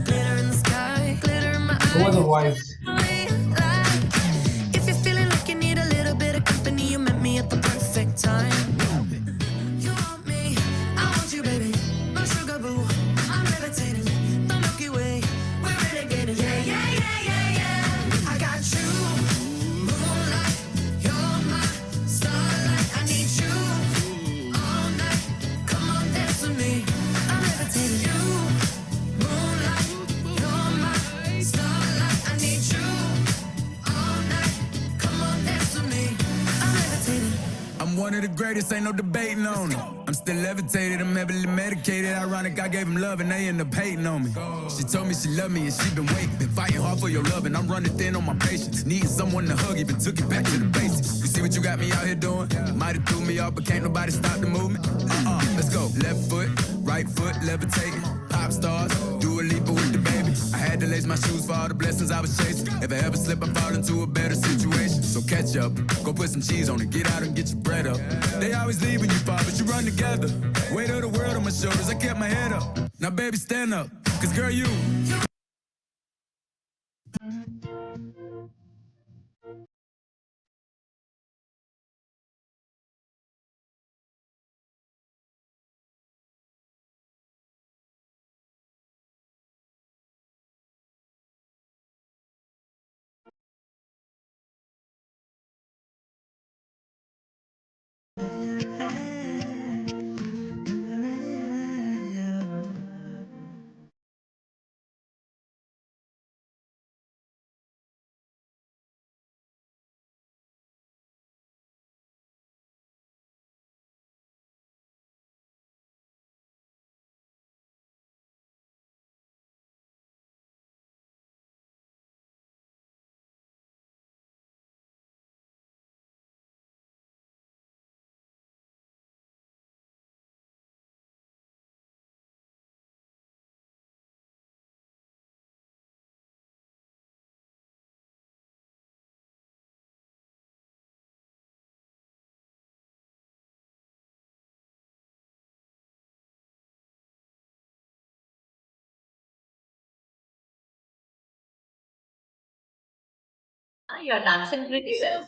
Glitter in the boys. If you're feeling like you need a little bit of company, you met me at the perfect time. You want me, I want you, baby. My sugar boo, I'm levitating. The Milky Way, we're renegading. Yeah, yeah, yeah, yeah, yeah. I got you, moonlight. You're my starlight. I need you all night. Come on, dance with me. I'm levitating. You, moonlight. You're my starlight. I need you all night. Come on, dance with me. I'm levitating. I'm one of the greatest, ain't no debating on it. I'm still levitated, I'm heavily medicated. Ironic, I gave him love and they end up hating on me. She told me she loved me and she been waiting. Been fighting hard for your love and I'm running thin on my patience. Needing someone to hug, even took it back to the basics. You see what you got me out here doing? Might have threw me off, but can't nobody stop the movement. Let's go. Left foot, right foot, levitating. Pop stars, do a leap with the baby. I had to lace my shoes for all the blessings I was chasing. If I ever slip, I fall into a better situation. So catch up, go put some cheese on it, get out and get your bread up. They always leave when you fall, but you run together. Weight of the world on my shoulders, I kept my head up. Now baby, stand up, cause girl, you. You're dancing pretty well.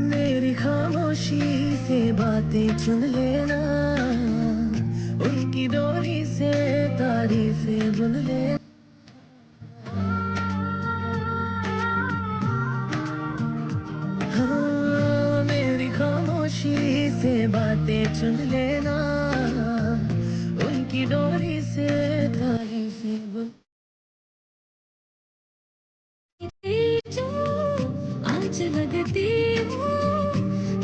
मेरी खामोशी से बातें चुन लेना उनकी डोरी से तारीफें बुन लेना हाँ मेरी खामोशी से बातें चुन लेना उनकी डोरी से तारीफें बुन आज लगती हूँ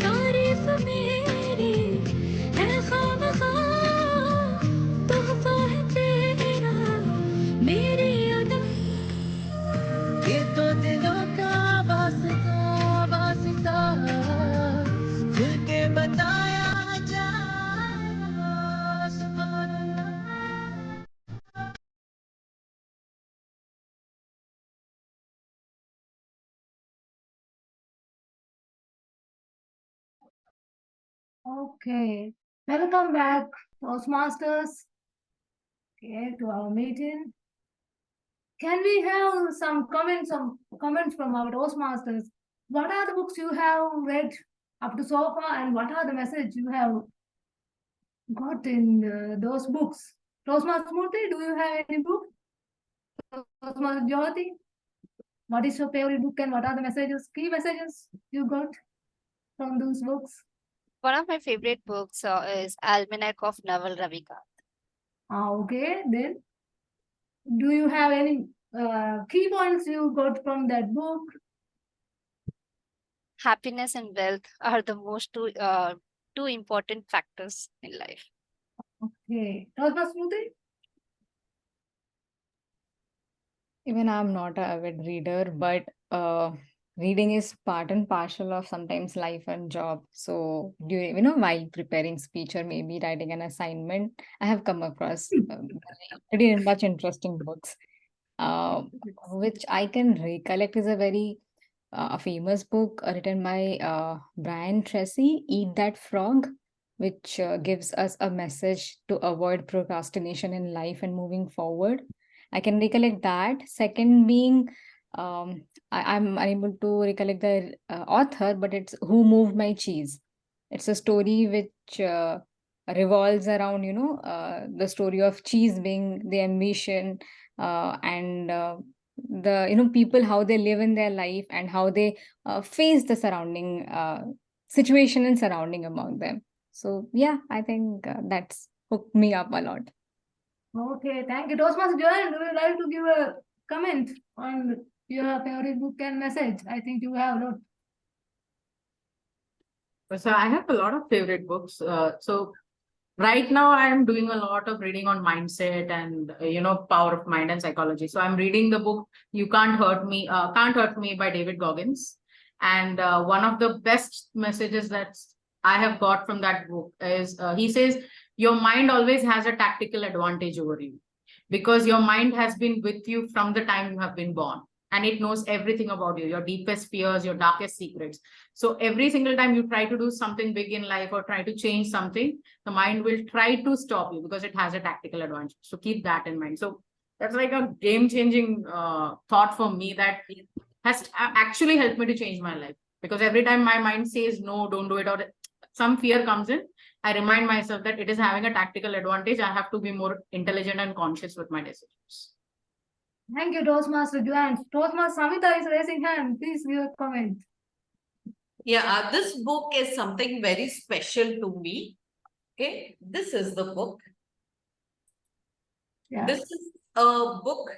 तारीफ मेरी है खामख़ाह तोहफ़ा है तेरा मेरी अदा ये तो दिलों का वास्ता वास्ता खुल के बताया जाएगा सुभान अल्लाह Okay, welcome back, Toastmasters. Okay, to our meeting. Can we have some comments from our Toastmasters? What are the books you have read up to so far, and what are the messages you have got in those books? Toastmaster Smruti, do you have any book? Toastmaster Jyoti, what is your favorite book, and what are the messages, key messages you got from those books? One of my favorite books is Almanac of Naval Ravikant. Okay, then do you have any key points you got from that book? Happiness and wealth are the most two important factors in life. Okay, Toastmaster Smruti? Even I'm not an avid reader, but reading is part and parcel of sometimes life and job. So, while preparing speech or maybe writing an assignment, I have come across pretty much interesting books, which I can recollect is a very famous book written by Brian Tracy, Eat That Frog, which gives us a message to avoid procrastination in life and moving forward. I can recollect that. Second being, I'm unable to recollect the author, but it's Who Moved My Cheese. It's a story which revolves around, the story of cheese being the ambition and the people, how they live in their life and how they face the surrounding situation and surrounding among them. So yeah, I think that's hooked me up a lot. Okay, thank you. Toastmaster Joane, do you like to give a comment on your favorite book and message? I think you have a lot. So I have a lot of favorite books. So right now I am doing a lot of reading on mindset and power of mind and psychology. So I'm reading the book You Can't Hurt Me, by David Goggins. And one of the best messages that I have got from that book is he says, your mind always has a tactical advantage over you because your mind has been with you from the time you have been born. And it knows everything about you, your deepest fears, your darkest secrets. So every single time you try to do something big in life or try to change something, the mind will try to stop you because it has a tactical advantage. So keep that in mind. So that's like a game-changing thought for me that has actually helped me to change my life. Because every time my mind says, no, don't do it, or some fear comes in, I remind myself that it is having a tactical advantage. I have to be more intelligent and conscious with my decisions. Thank you, Toastmaster Joane. Toastmaster Samita is raising hand. Please give a comment. Yeah, this book is something very special to me. Okay, this is the book. Yeah. This is a book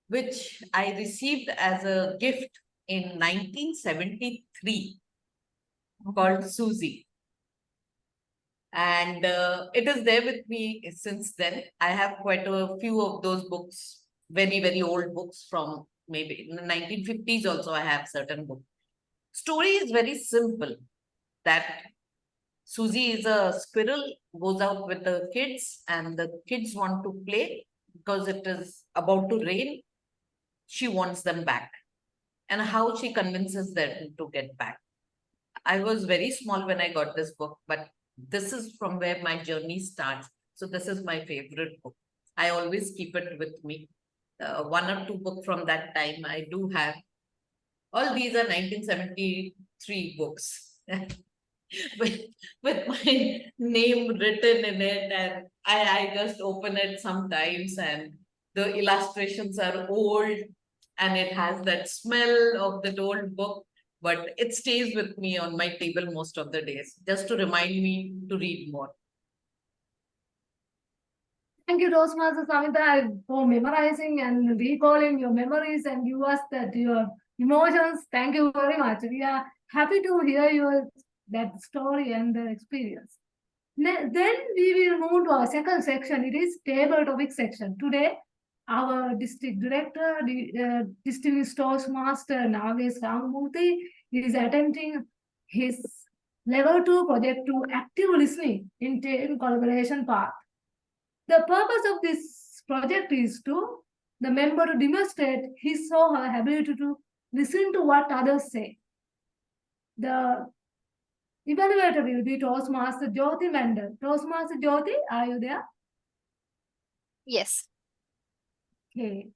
which I received as a gift in 1973 called Susie. And it is there with me since then. I have quite a few of those books, very, very old books from maybe in the 1950s also I have certain books. Story is very simple, that Susie is a squirrel, goes out with the kids and the kids want to play because it is about to rain. She wants them back and how she convinces them to get back. I was very small when I got this book, but this is from where my journey starts. So this is my favorite book. I always keep it with me. One or two books from that time I do have. All these are 1973 books with my name written in it, and I just open it sometimes and the illustrations are old and it has that smell of the old book, but it stays with me on my table most of the days just to remind me to read more. Thank you, Toastmaster Samita, for memorizing and recalling your memories and give us that your emotions. Thank you very much. We are happy to hear that story and the experience. Then we will move to our second section. It is table topic section. Today, our district director, distinguished Toastmaster Nagesh R is attempting his level 2 project to active listening in team collaboration part. The purpose of this project is to the member to demonstrate his or her ability to listen to what others say. The evaluator will be Toastmaster Jyoti Mandal. Toastmaster Jyoti, are you there? Yes. Okay.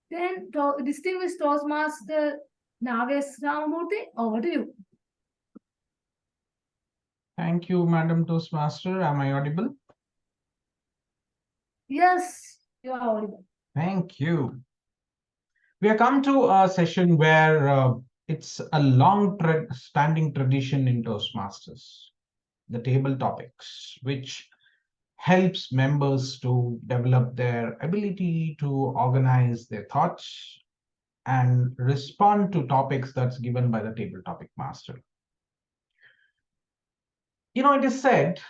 Then distinguished Toastmaster Nagesh Ramamurthy, over to you. Thank you, Madam Toastmaster. Am I audible? Yes, you are audible. Thank you. We have come to a session where it's a long-standing tradition in Toastmasters, the table topics, which helps members to develop their ability to organize their thoughts and respond to topics that's given by the table topic master. It is said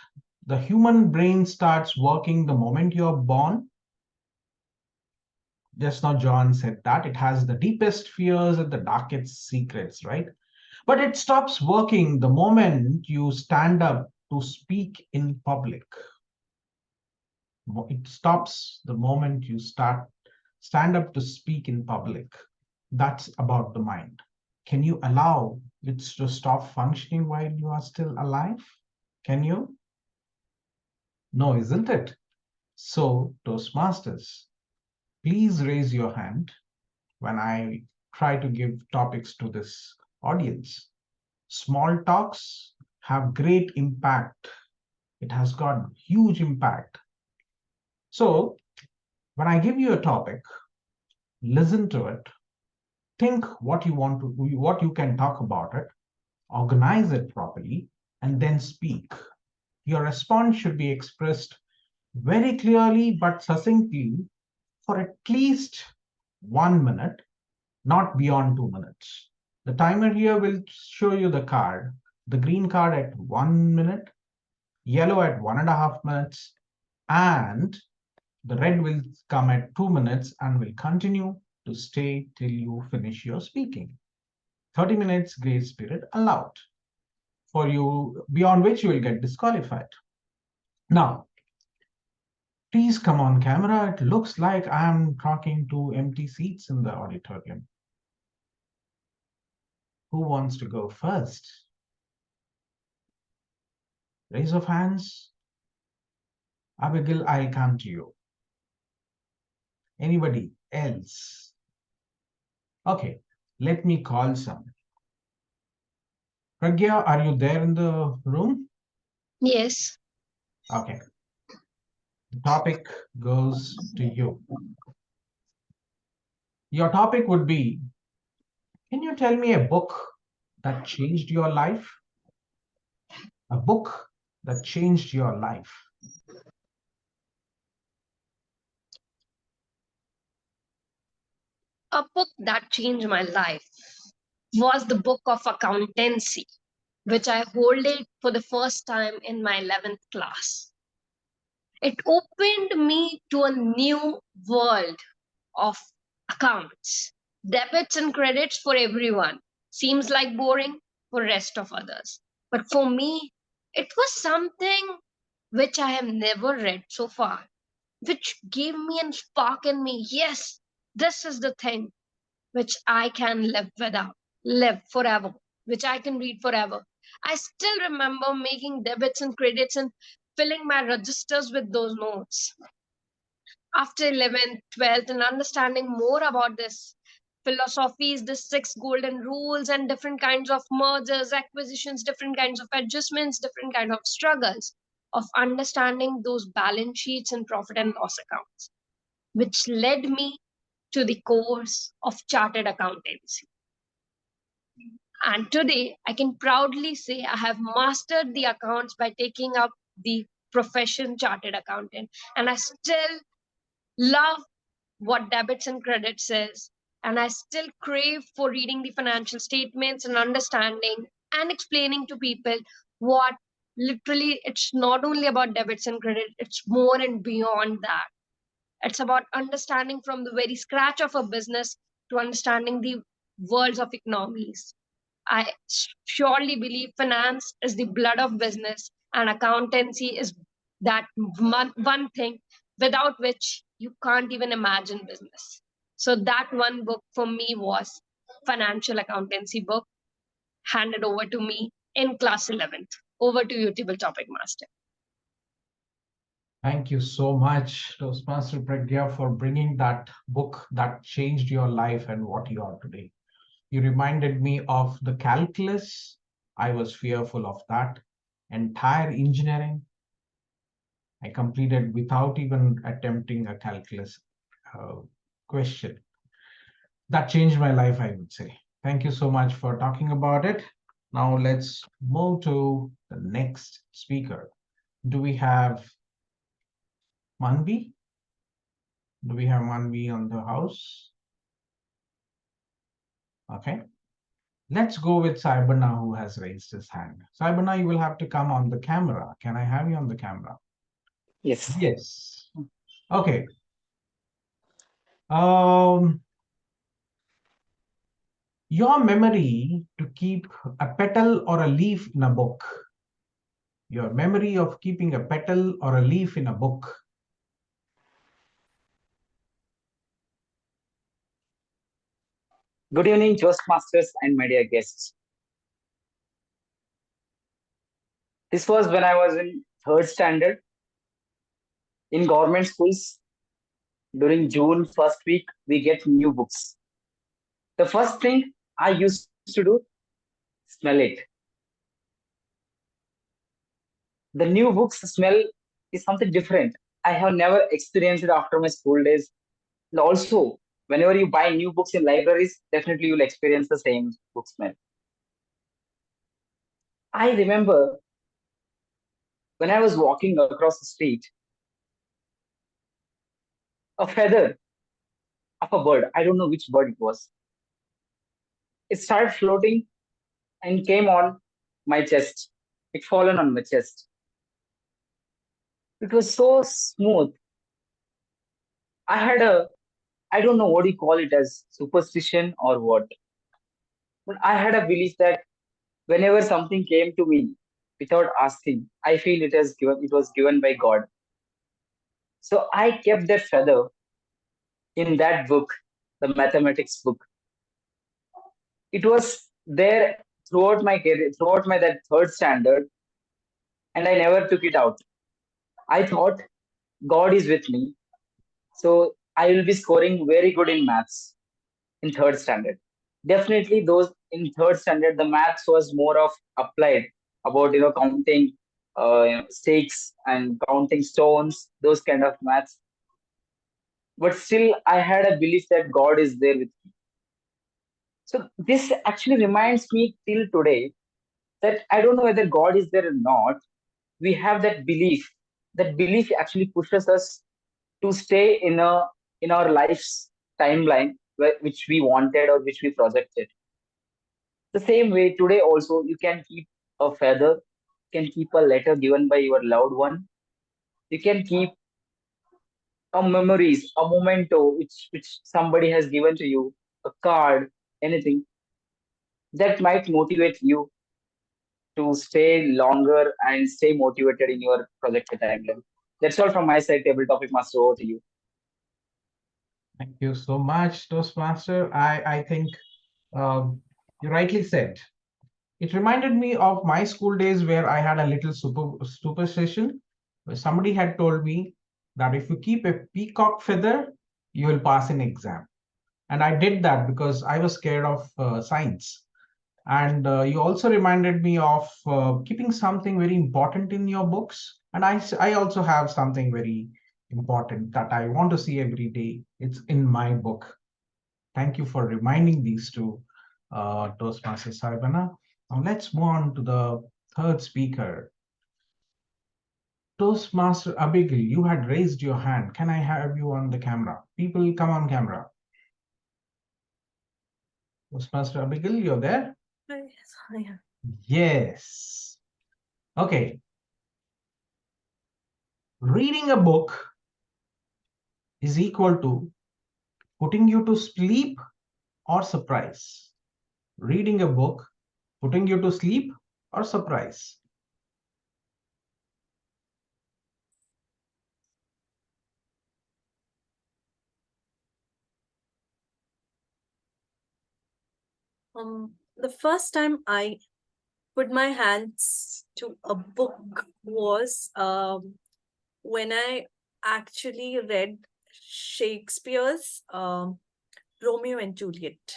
the human brain starts working the moment you're born. Just now John said that it has the deepest fears and the darkest secrets, right? But it stops working the moment you stand up to speak in public. It stops the moment you stand up to speak in public. That's about the mind. Can you allow it to stop functioning while you are still alive? Can you? No, isn't it? So, Toastmasters, please raise your hand when I try to give topics to this audience. Small talks have great impact. It has got huge impact. So, when I give you a topic, listen to it, think what you can talk about it, organize it properly, and then speak. Your response should be expressed very clearly but succinctly for at least 1 minute, not beyond 2 minutes. The timer here will show you the card, the green card at 1 minute, yellow at 1.5 minutes, and the red will come at 2 minutes and will continue to stay till you finish your speaking. 30 minutes grace period allowed for you, beyond which you will get disqualified. Now, please come on camera. It looks like I'm talking to empty seats in the auditorium. Who wants to go first? Raise of hands. Abigail, I'll come to you. Anybody else? Okay, let me call some. Pragya, are you there in the room? Yes. Okay. The topic goes to you. Your topic would be, can you tell me a book that changed your life? A book that changed your life. A book that changed my life was the book of accountancy, which I hold it for the first time in my 11th class. It opened me to a new world of accounts, debits and credits for everyone. Seems like boring for rest of others. But for me, it was something which I have never read so far, which gave me a spark in me. Yes, this is the thing which I can live forever, which I can read forever. I still remember making debits and credits and filling my registers with those notes. After 11th, 12th, and understanding more about this philosophies, the 6 golden rules, and different kinds of mergers, acquisitions, different kinds of adjustments, different kind of struggles of understanding those balance sheets and profit and loss accounts, which led me to the course of chartered accountancy. And today, I can proudly say I have mastered the accounts by taking up the profession chartered accountant. And I still love what debits and credits is. And I still crave for reading the financial statements and understanding and explaining to people what literally it's not only about debits and credit, it's more and beyond that. It's about understanding from the very scratch of a business to understanding the worlds of economies. I surely believe finance is the blood of business and accountancy is that one thing without which you can't even imagine business. So that one book for me was financial accountancy book handed over to me in class 11th. Over to you, Table Topic Master. Thank you so much, Toastmaster Pragya, for bringing that book that changed your life and what you are today. You reminded me of the calculus. I was fearful of that. Entire engineering, I completed without even attempting a calculus question. That changed my life, I would say. Thank you so much for talking about it. Now let's move to the next speaker. Do we have Manvi? Do we have Manvi on the house? Okay. Let's go with Saibana, who has raised his hand. Saibana, you will have to come on the camera. Can I have you on the camera? Yes. Yes. Okay. Your memory to keep a petal or a leaf in a book. Your memory of keeping a petal or a leaf in a book. Good evening, Toastmasters and media guests. This was when I was in third standard in government schools. During June first week, we get new books. The first thing I used to do, smell it. The new books smell is something different. I have never experienced it after my school days. And also, whenever you buy new books in libraries, definitely you'll experience the same book smell. I remember when I was walking across the street, a feather of a bird, I don't know which bird it was, it started floating and came on my chest. It fallen on my chest. It was so smooth. I don't know what you call it as superstition or what, but I had a belief that whenever something came to me without asking, I feel it was given by God. So I kept that feather in that book, the mathematics book. It was there throughout my career, throughout my that third standard, and I never took it out. I thought God is with me, so I will be scoring very good in maths in third standard. Definitely, those in third standard, the maths was more of applied about counting stakes and counting stones, those kind of maths. But still, I had a belief that God is there with me. So this actually reminds me till today that I don't know whether God is there or not. We have that belief. That belief actually pushes us to stay in our life's timeline which we wanted or which we projected. The same way today also you can keep a feather, you can keep a letter given by your loved one, you can keep a memories, a memento which somebody has given to you, a card, anything that might motivate you to stay longer and stay motivated in your projected timeline. That's all from my side, table topic master. Over to you. Thank you so much, Toastmaster. I think you rightly said. It reminded me of my school days where I had a little superstition where somebody had told me that if you keep a peacock feather, you will pass an exam. And I did that because I was scared of science. And you also reminded me of keeping something very important in your books. And I also have something very important that I want to see every day. It's in my book. Thank you for reminding these two, Toastmaster Sarbana. Now let's move on to the third speaker. Toastmaster Abigail, you had raised your hand. Can I have you on the camera? People, come on camera. Toastmaster Abigail, you're there? Yes. Okay. Reading a book is equal to putting you to sleep or surprise. Reading a book, putting you to sleep or surprise. The first time I put my hands to a book was when I actually read Shakespeare's Romeo and Juliet.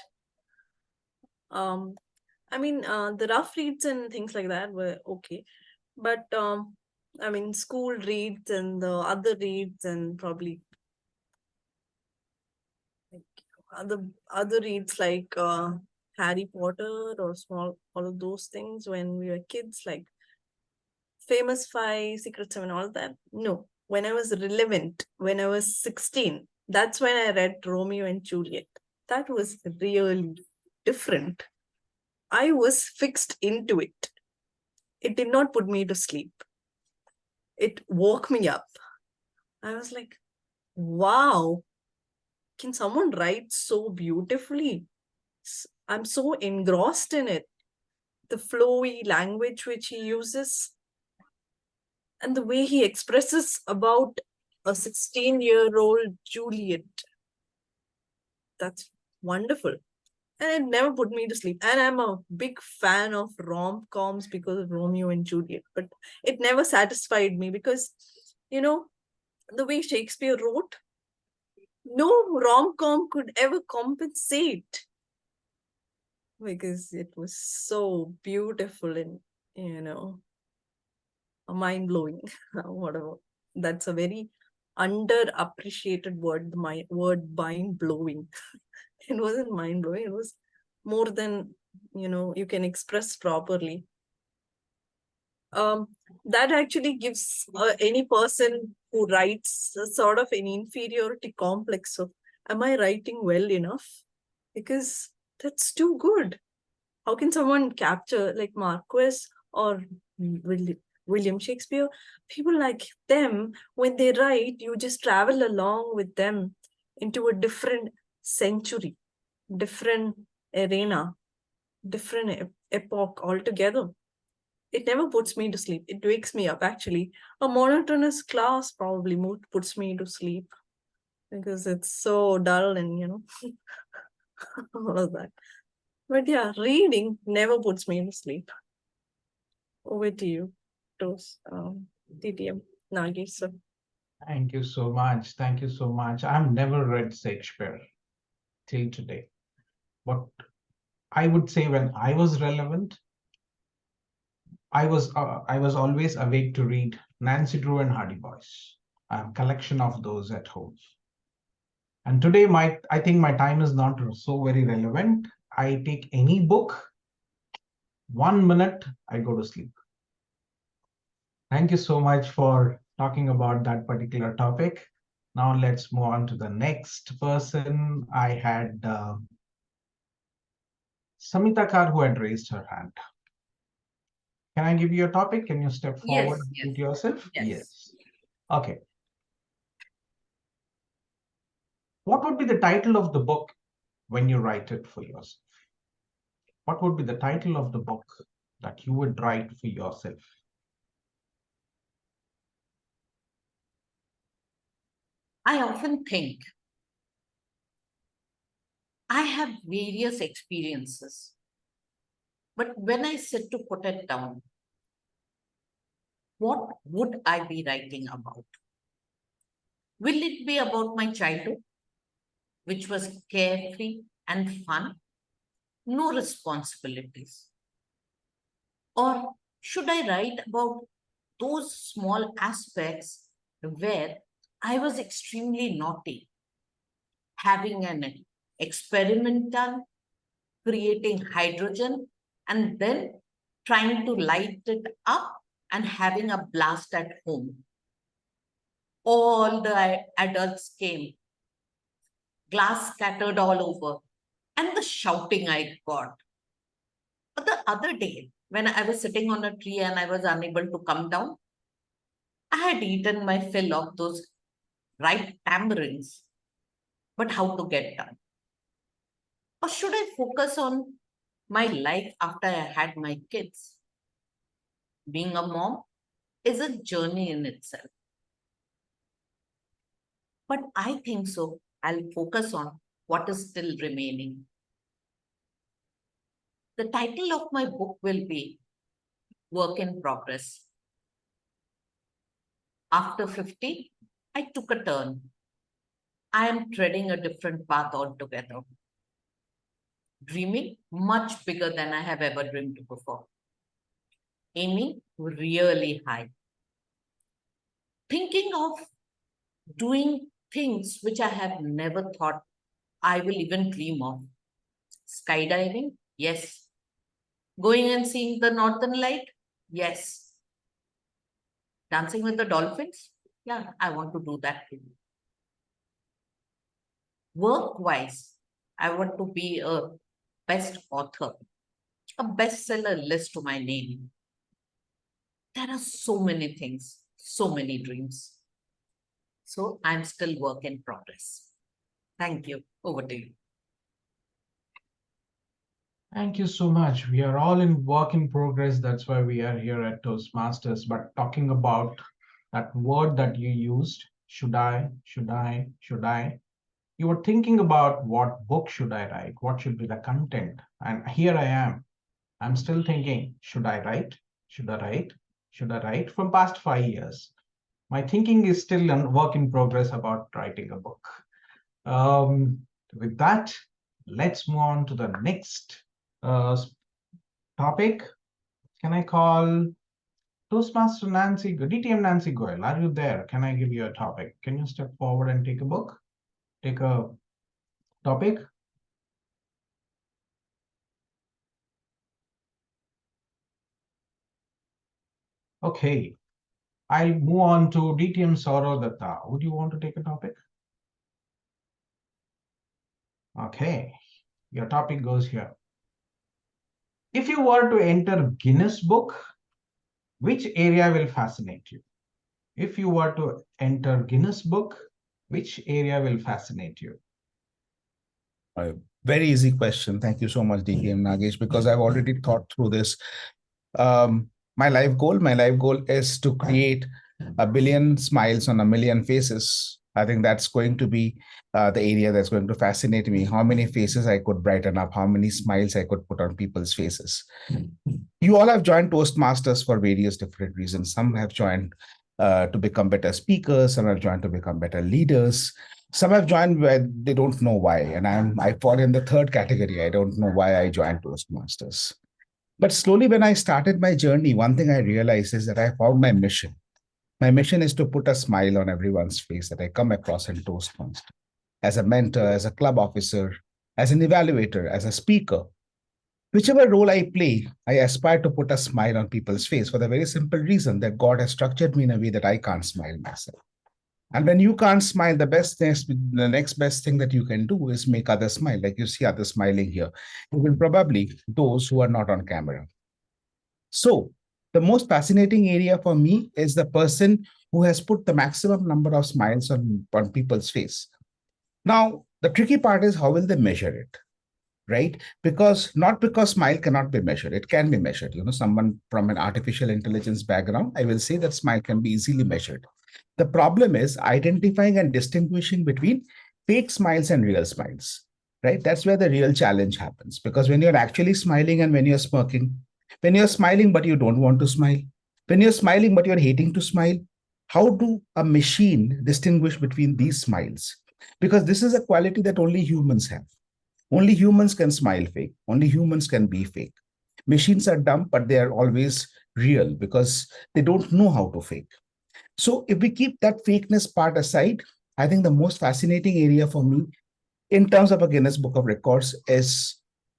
I mean, the rough reads and things like that were okay, but I mean, school reads and the other reads and probably like other reads like Harry Potter or all of those things when we were kids, like Famous Five, Secret Seven, all that. No, when I was relevant, when I was 16, that's when I read Romeo and Juliet. That was really different. I was fixed into it. It did not put me to sleep. It woke me up. I was like, wow, can someone write so beautifully? I'm so engrossed in it. The flowy language which he uses and the way he expresses about a 16-year-old Juliet. That's wonderful. And it never put me to sleep. And I'm a big fan of rom-coms because of Romeo and Juliet. But it never satisfied me because, you know, the way Shakespeare wrote, no rom-com could ever compensate. Because it was so beautiful and, you know, mind-blowing. Whatever. That's a very underappreciated word, the word mind-blowing. It wasn't mind-blowing, it was more than, you know, you can express properly. That actually gives any person who writes a sort of an inferiority complex of, am I writing well enough? Because that's too good. How can someone capture like Marquez or William Shakespeare? People like them, when they write, you just travel along with them into a different century, different arena, different epoch altogether. It never puts me to sleep. It wakes me up, actually. A monotonous class probably puts me to sleep because it's so dull and, you know, all of that. But yeah, reading never puts me to sleep. Over to you, TTM, Nagesh sir. Thank you so much. Thank you so much. I've never read Shakespeare till today. But I would say when I was relevant, I was always awake to read Nancy Drew and Hardy Boys. I have a collection of those at home. And today, I think my time is not so very relevant. I take any book, 1 minute, I go to sleep. Thank you so much for talking about that particular topic. Now let's move on to the next person. I had Samita K who had raised her hand. Can I give you a topic? Can you step forward and mute yourself? Yes. Okay. What would be the title of the book when you write it for yourself? What would be the title of the book that you would write for yourself? I often think I have various experiences, but when I sit to put it down, what would I be writing about? Will it be about my childhood, which was carefree and fun, no responsibilities? Or should I write about those small aspects where I was extremely naughty, having an experiment done, creating hydrogen, and then trying to light it up and having a blast at home? All the adults came, glass scattered all over, and the shouting I got. But the other day, when I was sitting on a tree and I was unable to come down, I had eaten my fill of those ripe tamarins. But how to get done? Or should I focus on my life after I had my kids? Being a mom is a journey in itself. But I think so. I'll focus on what is still remaining. The title of my book will be Work in Progress. After 50, I took a turn. I am treading a different path altogether. Dreaming much bigger than I have ever dreamed before. Aiming really high. Thinking of doing things which I have never thought I will even dream of. Skydiving? Yes. Going and seeing the northern light? Yes. Dancing with the dolphins? Yeah, I want to do that too. Work-wise, I want to be a best author, a bestseller list to my name. There are so many things, so many dreams. So I'm still work in progress. Thank you. Over to you. Thank you so much. We are all in work in progress. That's why we are here at Toastmasters. But talking about that word that you used, should I, should I, should I? You were thinking about what book should I write? What should be the content? And here I am. I'm still thinking, should I write? Should I write? Should I write? From past 5 years. My thinking is still a work in progress about writing a book. With that, let's move on to the next topic. Can I call Toastmaster Nancy, DTM Nancy Goyal? Are you there? Can I give you a topic? Can you step forward and take a book? Take a topic? Okay. I'll move on to DTM Sourav Datta. Would you want to take a topic? Okay. Your topic goes here. If you were to enter Guinness Book, which area will fascinate you? If you were to enter Guinness Book, which area will fascinate you? Very easy question. Thank you so much, DK and Nagesh, because I've already thought through this. My life goal is to create 1 billion smiles on 1 million faces. I think that's going to be the area that's going to fascinate me. How many faces I could brighten up, how many smiles I could put on people's faces. You all have joined Toastmasters for various different reasons. Some have joined to become better speakers, some have joined to become better leaders. Some have joined where they don't know why. And I fall in the third category. I don't know why I joined Toastmasters. But slowly, when I started my journey, one thing I realized is that I found my mission. My mission is to put a smile on everyone's face that I come across in Toastmasters. As a mentor, as a club officer, as an evaluator, as a speaker, whichever role I play, I aspire to put a smile on people's face for the very simple reason that God has structured me in a way that I can't smile myself. And when you can't smile, the next best thing that you can do is make others smile. Like you see others smiling here, even probably those who are not on camera. So the most fascinating area for me is the person who has put the maximum number of smiles on people's face. Now, the tricky part is how will they measure it? Right? Because smile cannot be measured. It can be measured. Someone from an artificial intelligence background, I will say that smile can be easily measured. The problem is identifying and distinguishing between fake smiles and real smiles, right? That's where the real challenge happens. Because when you're actually smiling and when you're smirking, when you're smiling but you don't want to smile, when you're smiling but you're hating to smile, how do a machine distinguish between these smiles? Because this is a quality that only humans have. Only humans can smile fake. Only humans can be fake. Machines are dumb, but they are always real because they don't know how to fake. So if we keep that fakeness part aside, I think the most fascinating area for me in terms of a Guinness Book of Records is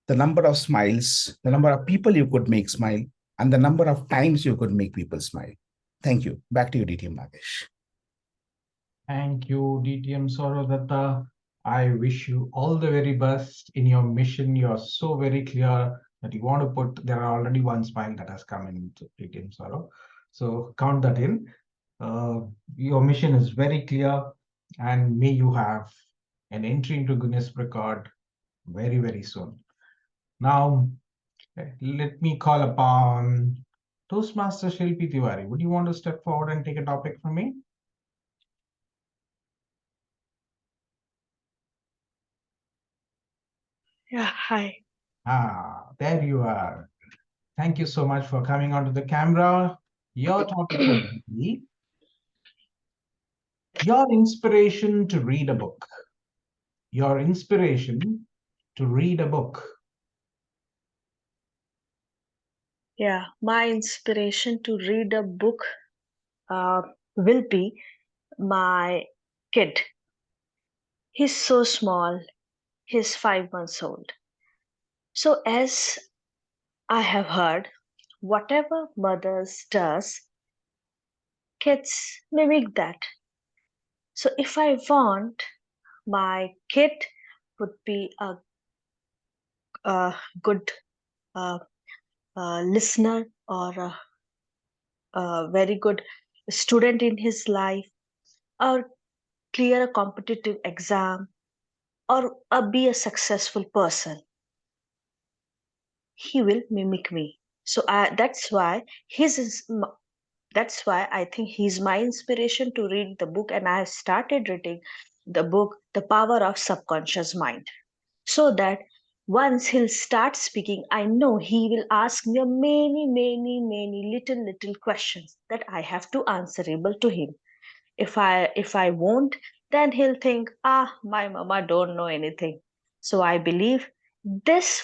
the number of smiles, the number of people you could make smile, and the number of times you could make people smile. Thank you. Back to you, DTM Nagesh. Thank you, DTM Sourav Datta. I wish you all the very best in your mission. You're so very clear that you want to put, there are already one smile that has come into DTM Sourav. So count that in. Your mission is very clear, and may you have an entry into Guinness record very, very soon. Now, let me call upon Toastmaster Shilpi Tiwari. Would you want to step forward and take a topic from me? Yeah, hi. There you are. Thank you so much for coming onto the camera. Your topic will be your inspiration to read a book. Your inspiration to read a book. Yeah, my inspiration to read a book will be my kid. He's so small. He's 5 months old. So as I have heard, whatever mothers does, kids mimic that. So if I want my kid would be a good listener or a very good student in his life or clear a competitive exam or be a successful person, he will mimic me. So that's why I think he's my inspiration to read the book, and I have started reading the book, The Power of Subconscious Mind, so that once he'll start speaking, I know he will ask me many little questions that I have to answerable to him. If I won't, then he'll think, my mama don't know anything. So I believe this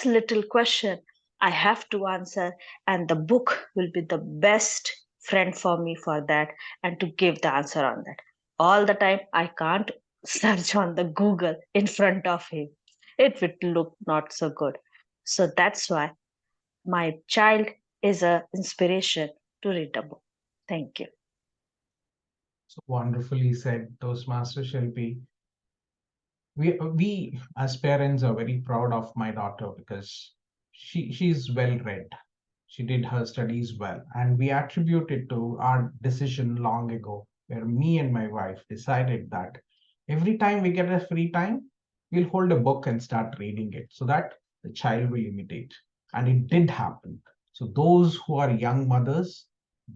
little question I have to answer, and the book will be the best friend for me for that, and to give the answer on that. All the time I can't search on the Google in front of him. It would look not so good. So that's why my child is a inspiration to read a book. Thank you. So wonderfully said, Toastmaster Shilpi. We as parents are very proud of my daughter because she's well read. She did her studies well, and we attribute it to our decision long ago, where me and my wife decided that every time we get a free time, we'll hold a book and start reading it so that the child will imitate. And it did happen. So those who are young mothers,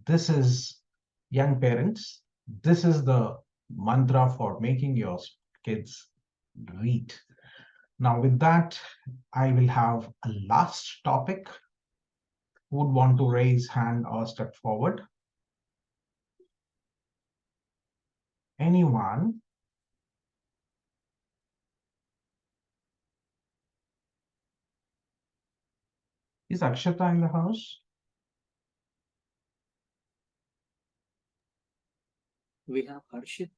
this is young parents, this is the mantra for making your kids read. Now, with that, I will have a last topic. Who would want to raise hand or step forward? Anyone? Is Akshata in the house? We have Harshit.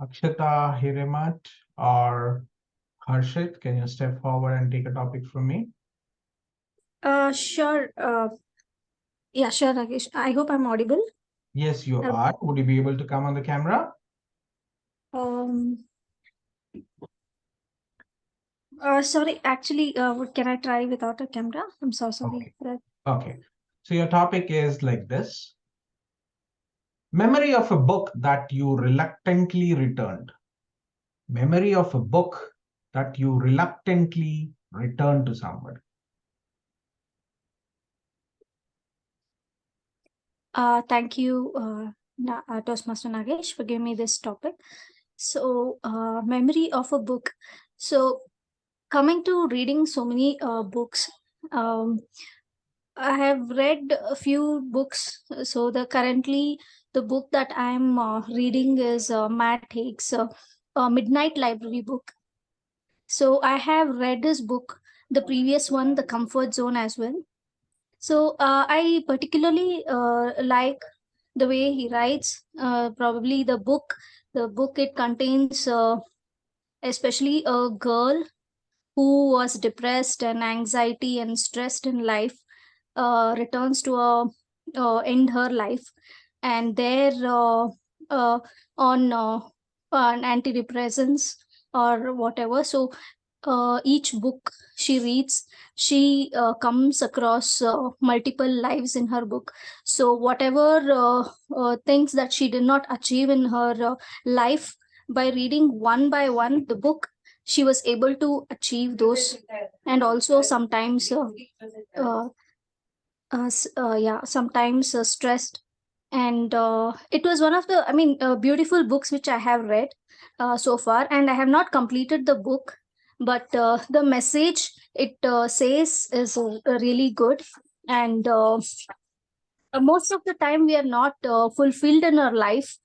Akshata, Hiremat, or Harshit, can you step forward and take a topic from me? Sure. Yeah, sure, Nagesh. I hope I'm audible. Yes, you are. Would you be able to come on the camera? Sorry, actually, can I try without a camera? I'm so sorry for that. Okay. So your topic is like this. Memory of a book that you reluctantly returned. Memory of a book that you reluctantly returned to somebody. Thank you, Toastmaster Nagesh, for giving me this topic. So, memory of a book. So, coming to reading so many books, I have read a few books. So, currently the book that I'm reading is Matt Haig's Midnight Library book. So, I have read this book, the previous one, The Comfort Zone, as well. So I particularly like the way he writes. Probably the book it contains especially a girl who was depressed and anxiety and stressed in life, returns to end her life, and there on antidepressants or whatever. So each book she reads, she comes across multiple lives in her book. So whatever things that she did not achieve in her life, by reading one by one the book, she was able to achieve those. And also sometimes sometimes stressed. And it was one of the beautiful books which I have read so far, and I have not completed the book, but the message it says is really good. And most of the time we are not fulfilled in our life,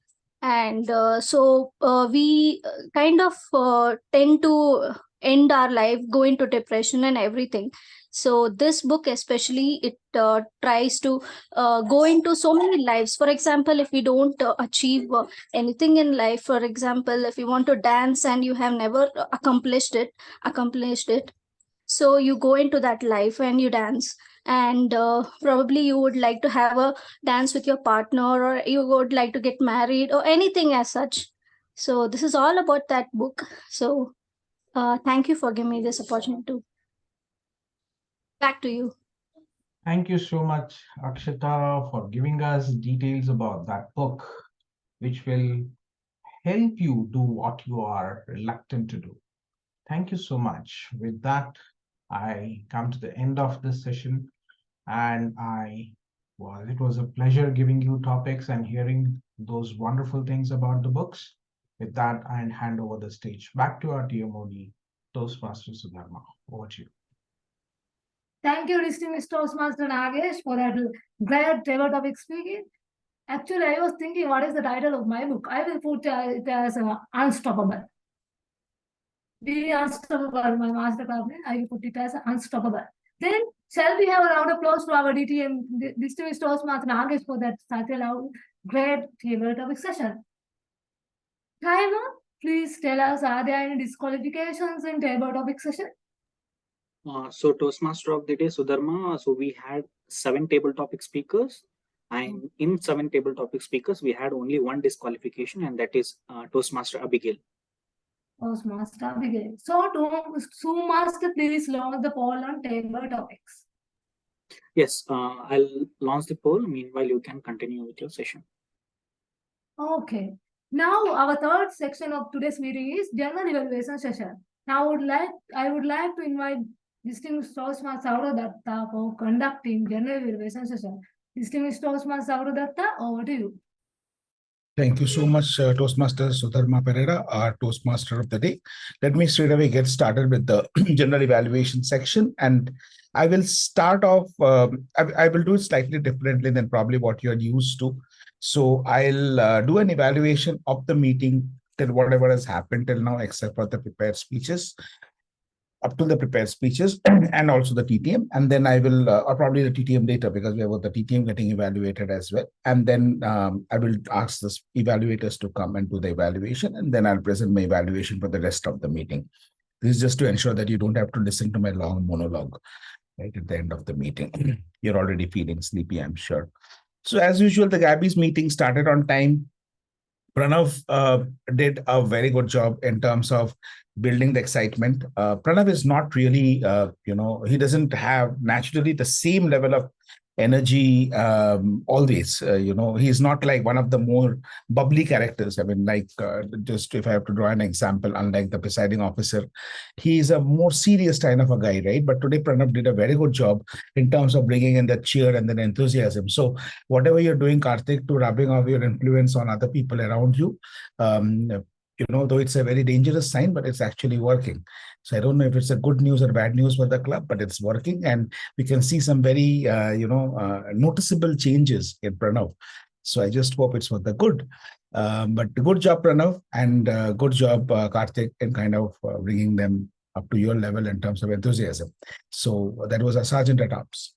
and so we kind of tend to end our life, go into depression and everything. So this book especially, it tries to go into so many lives. For example, if we don't achieve anything in life, for example, if you want to dance and you have never accomplished it, so you go into that life and you dance. And probably you would like to have a dance with your partner, or you would like to get married, or anything as such. So this is all about that book. So thank you for giving me this opportunity to. Back to you. Thank you so much, Akshata, for giving us details about that book, which will help you do what you are reluctant to do. Thank you so much. With that, I come to the end of this session, and it was a pleasure giving you topics and hearing those wonderful things about the books. With that, I hand over the stage back to our TMOD, Toastmaster Sudharma. Over to you. Thank you, distinguished Toastmaster Nagesh, for that great table topic speaking. Actually, I was thinking, what is the title of my book? I will put it as Unstoppable. Be unstoppable, my master class. I will put it as Unstoppable. Then, shall we have a round of applause to our DTM, distinguished Toastmaster Nagesh, for that such a loud, great table topic session. Timer, please tell us, are there any disqualifications in table topic session? So Toastmaster of the day, Sudharma. So we had 7 table topic speakers, and in 7 table topic speakers, we had only 1 disqualification, and that is Toastmaster Abigail. Toastmaster Abigail. So, Master, please launch the poll on table topics. Yes, I'll launch the poll. Meanwhile, you can continue with your session. Okay. Now, our third section of today's meeting is general evaluation session. Now, I would like to invite distinguished Toastmaster Sourav Datta for conducting general evaluation session. Distinguished Toastmaster Sourav Datta, over to you. Thank you so much, Toastmaster Sudharma Pereira, our Toastmaster of the day. Let me straight away get started with the general evaluation section. And I will start off, I will do it slightly differently than probably what you're used to. So I'll do an evaluation of the meeting till whatever has happened till now, except for the prepared speeches. Up to the prepared speeches and also the TTM, and then I will, or probably the TTM later, because we have the TTM getting evaluated as well. And then I will ask the evaluators to come and do the evaluation, and then I'll present my evaluation for the rest of the meeting. This is just to ensure that you don't have to listen to my long monologue right at the end of the meeting. You're already feeling sleepy, I'm sure. So as usual, the Gabbys meeting started on time. Pranav did a very good job in terms of building the excitement. Pranav is not really, he doesn't have naturally the same level of energy always. He's not like one of the more bubbly characters. I mean, just if I have to draw an example, unlike the presiding officer, he's a more serious kind of a guy, right? But today Pranav did a very good job in terms of bringing in the cheer and the enthusiasm. So whatever you're doing, Karthik, to rubbing off your influence on other people around you, though it's a very dangerous sign, but it's actually working. So I don't know if it's a good news or bad news for the club, but it's working. And we can see some very, noticeable changes in Pranav. So I just hope it's for the good. But good job, Pranav, and good job, Karthik, in kind of bringing them up to your level in terms of enthusiasm. So that was a sergeant at arms.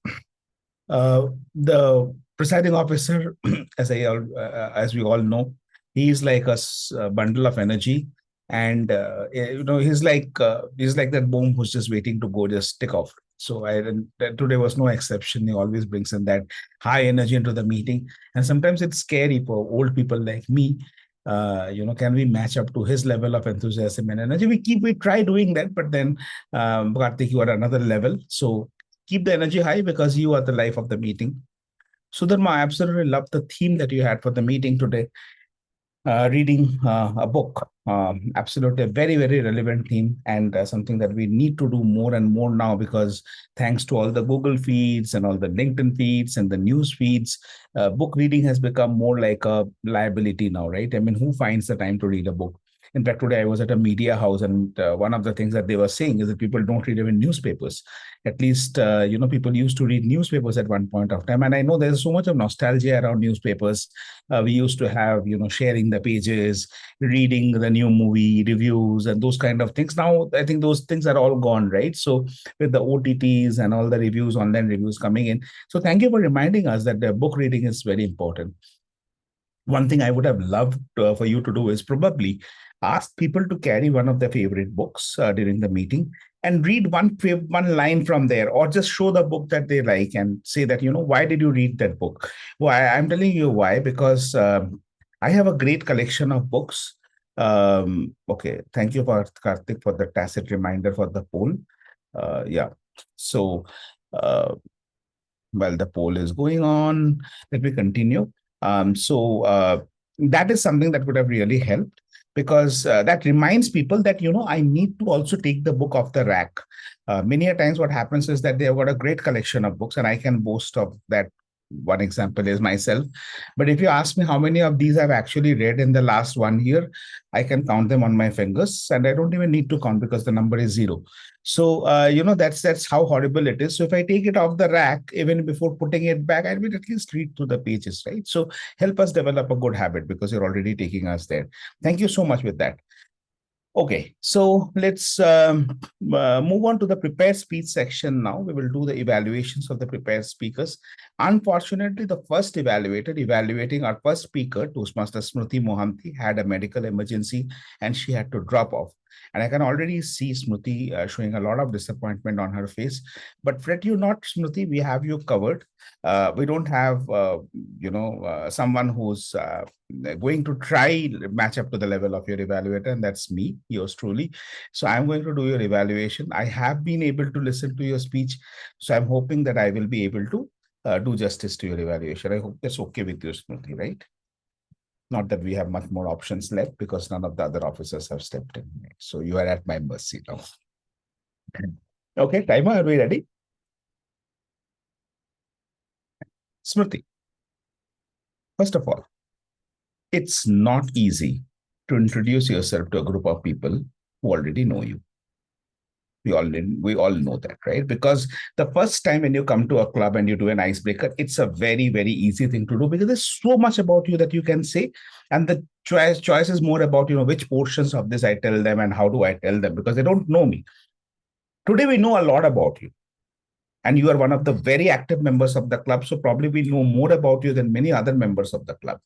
The presiding officer, as we all know, he's like a bundle of energy, and he's like that bomb who's just waiting to go, just tick off. So today was no exception. He always brings in that high energy into the meeting, and sometimes it's scary for old people like me. Can we match up to his level of enthusiasm and energy? We try doing that, but then Karthik, you are another level. So keep the energy high, because you are the life of the meeting. Sudharma, I absolutely love the theme that you had for the meeting today. Reading a book, absolutely a very, very relevant theme, and something that we need to do more and more now, because thanks to all the Google feeds and all the LinkedIn feeds and the news feeds, book reading has become more like a liability now, right? I mean, who finds the time to read a book? In fact, today I was at a media house, and one of the things that they were saying is that people don't read even newspapers. At least, people used to read newspapers at one point of time. And I know there's so much of nostalgia around newspapers. We used to have, sharing the pages, reading the new movie reviews and those kind of things. Now, I think those things are all gone, right? So with the OTTs and all the reviews, online reviews coming in. So thank you for reminding us that the book reading is very important. One thing I would have loved for you to do is probably ask people to carry one of their favorite books during the meeting and read one line from there, or just show the book that they like and say that, why did you read that book? Well, I'm telling you why, because I have a great collection of books. Okay, thank you for Karthik for the tacit reminder for the poll. Yeah, so while the poll is going on, let me continue. That is something that would have really helped. because that reminds people that, I need to also take the book off the rack. Many a times what happens is that they've got a great collection of books, and I can boast of that. One example is myself. But if you ask me how many of these I've actually read in the last 1 year, I can count them on my fingers, and I don't even need to count because the number is 0. So, that's how horrible it is. So if I take it off the rack, even before putting it back, I will at least read through the pages, right? So help us develop a good habit because you're already taking us there. Thank you so much with that. Okay, so let's move on to the prepared speech section now. We will do the evaluations of the prepared speakers. Unfortunately, the first evaluator evaluating our first speaker, Toastmaster Smruti Mohanty, had a medical emergency and she had to drop off. And I can already see Smruti showing a lot of disappointment on her face. But fret you not, Smruti, we have you covered. We don't have, someone who's going to try match up to the level of your evaluator, and that's me, yours truly. So I'm going to do your evaluation. I have been able to listen to your speech, so I'm hoping that I will be able to do justice to your evaluation. I hope that's okay with you, Smruti, right? Not that we have much more options left because none of the other officers have stepped in. So you are at my mercy now. Okay, timer, are we ready? Smruti, first of all, it's not easy to introduce yourself to a group of people who already know you. We all know that, right? Because the first time when you come to a club and you do an icebreaker, it's a very, very easy thing to do because there's so much about you that you can say. And the choice is more about, which portions of this I tell them and how do I tell them, because they don't know me. Today, we know a lot about you. And you are one of the very active members of the club. So probably we know more about you than many other members of the club.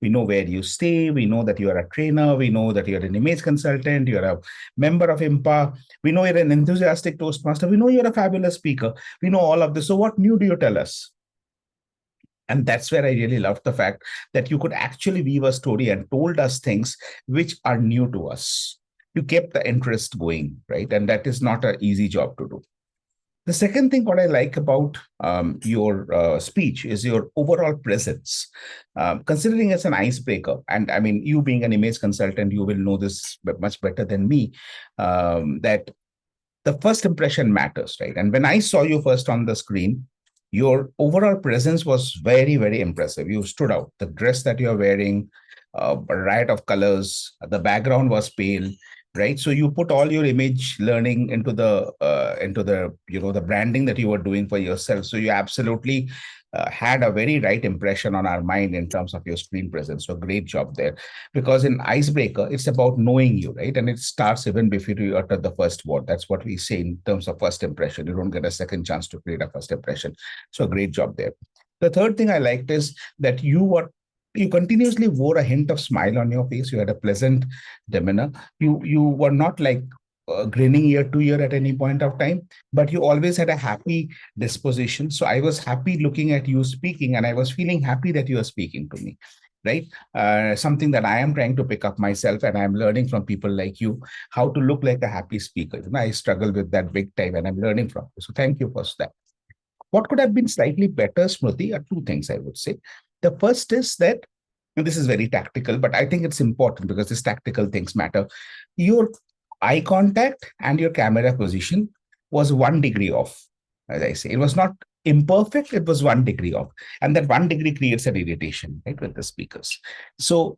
We know where you stay. We know that you are a trainer. We know that you're an image consultant. You're a member of IMPA. We know you're an enthusiastic Toastmaster. We know you're a fabulous speaker. We know all of this. So what new do you tell us? And that's where I really loved the fact that you could actually weave a story and told us things which are new to us. You kept the interest going, right? And that is not an easy job to do. The second thing what I like about your speech is your overall presence. Considering it's an icebreaker, and I mean, you being an image consultant, you will know this much better than me, that the first impression matters, right? And when I saw you first on the screen, your overall presence was very, very impressive. You stood out. The dress that you're wearing, a riot of colors, the background was pale. Right, so you put all your image learning into the the branding that you were doing for yourself. So you absolutely had a very right impression on our mind in terms of your screen presence. So great job there, because in icebreaker it's about knowing you, right? And it starts even before you utter the first word. That's what we say in terms of first impression. You don't get a second chance to create a first impression. So great job there. The third thing I liked is that you continuously wore a hint of smile on your face. You had a pleasant demeanor. You were not like grinning ear to ear at any point of time, but you always had a happy disposition. So I was happy looking at you speaking, and I was feeling happy that you are speaking to me, right? Something that I am trying to pick up myself, and I'm learning from people like you how to look like a happy speaker. I struggle with that big time, and I'm learning from you. So thank you for that. What could have been slightly better, Smruti, are two things I would say. The first is that, and this is very tactical, but I think it's important because these tactical things matter. Your eye contact and your camera position was 1 degree off, as I say. It was not imperfect, it was 1 degree off. And that 1 degree creates an irritation, right, with the speakers. So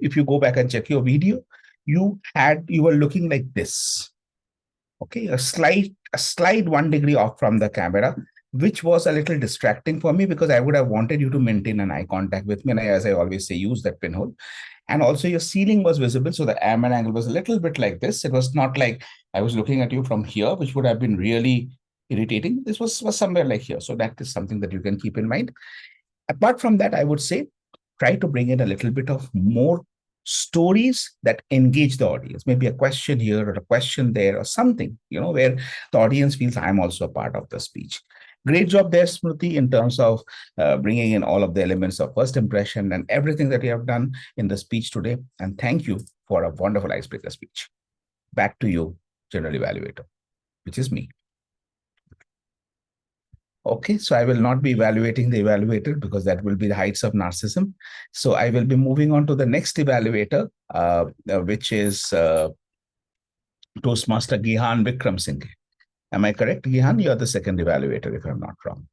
if you go back and check your video, you were looking like this. Okay, a slight 1 degree off from the camera, which was a little distracting for me because I would have wanted you to maintain an eye contact with me. And as I always say, use that pinhole. And also your ceiling was visible. So the arm and angle was a little bit like this. It was not like I was looking at you from here, which would have been really irritating. This was somewhere like here. So that is something that you can keep in mind. Apart from that, I would say, try to bring in a little bit of more stories that engage the audience, maybe a question here or a question there or something, where the audience feels I'm also a part of the speech. Great job there, Smruti, in terms of bringing in all of the elements of first impression and everything that you have done in the speech today. And thank you for a wonderful icebreaker speech. Back to you, General Evaluator, which is me. Okay, so I will not be evaluating the evaluator because that will be the heights of narcissism. So I will be moving on to the next evaluator, which is Toastmaster Gihan Vikram Singh. Am I correct, Gihan? You are the second evaluator, if I'm not wrong.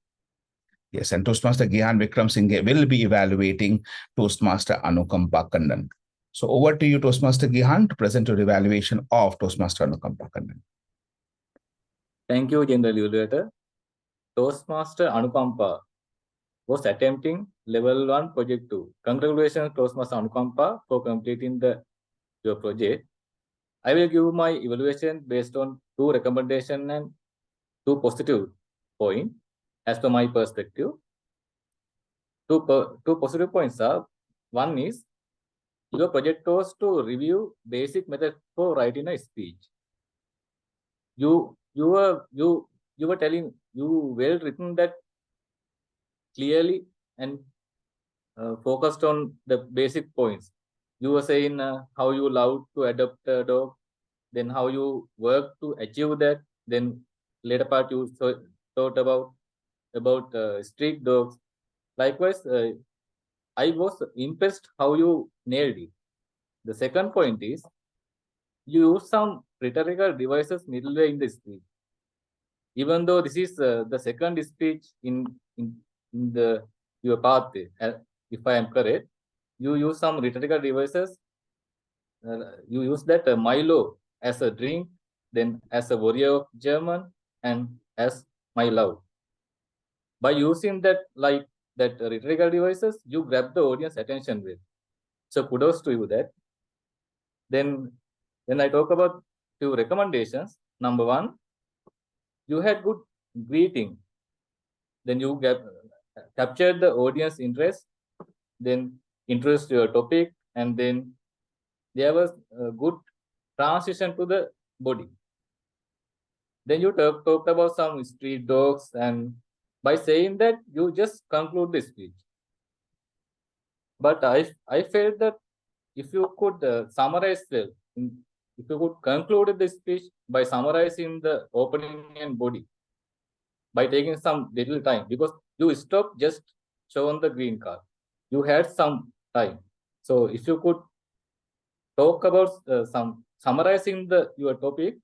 Yes, and Toastmaster Gihan Vikram Singh will be evaluating Toastmaster Anukampa K. So over to you, Toastmaster Gihan, to present your evaluation of Toastmaster Anukampa K. Thank you, General Evaluator. Toastmaster Anukampa was attempting level 1 project 2. Congratulations, Toastmaster Anukampa, for completing your project. I will give my evaluation based on 2 recommendations and 2 positive points as per my perspective. Two positive points are, one is your project was to review basic methods for writing a speech. You were telling, you well written that clearly and focused on the basic points. You were saying how you love to adopt a dog, then how you work to achieve that. Then later part you thought about street dogs. Likewise, I was impressed how you nailed it. The second point is you use some rhetorical devices midway in the speech. Even though this is the second speech in your pathway, if I am correct, you use some rhetorical devices. You use that Milo as a drink, then as a warrior of German, and as my love. By using that rhetorical devices, you grab the audience attention with. So kudos to you that. Then I talk about few recommendations. Number 1, you had good greeting. Then you captured the audience interest, then introduced your topic, and then there was a good transition to the body. Then you talked about some street dogs, and by saying that, you just conclude the speech. But I felt that if you could summarize well, if you could conclude the speech by summarizing the opening and body, by taking some little time, because you stopped just showing the green card. You had some time. So if you could talk about summarizing your topic,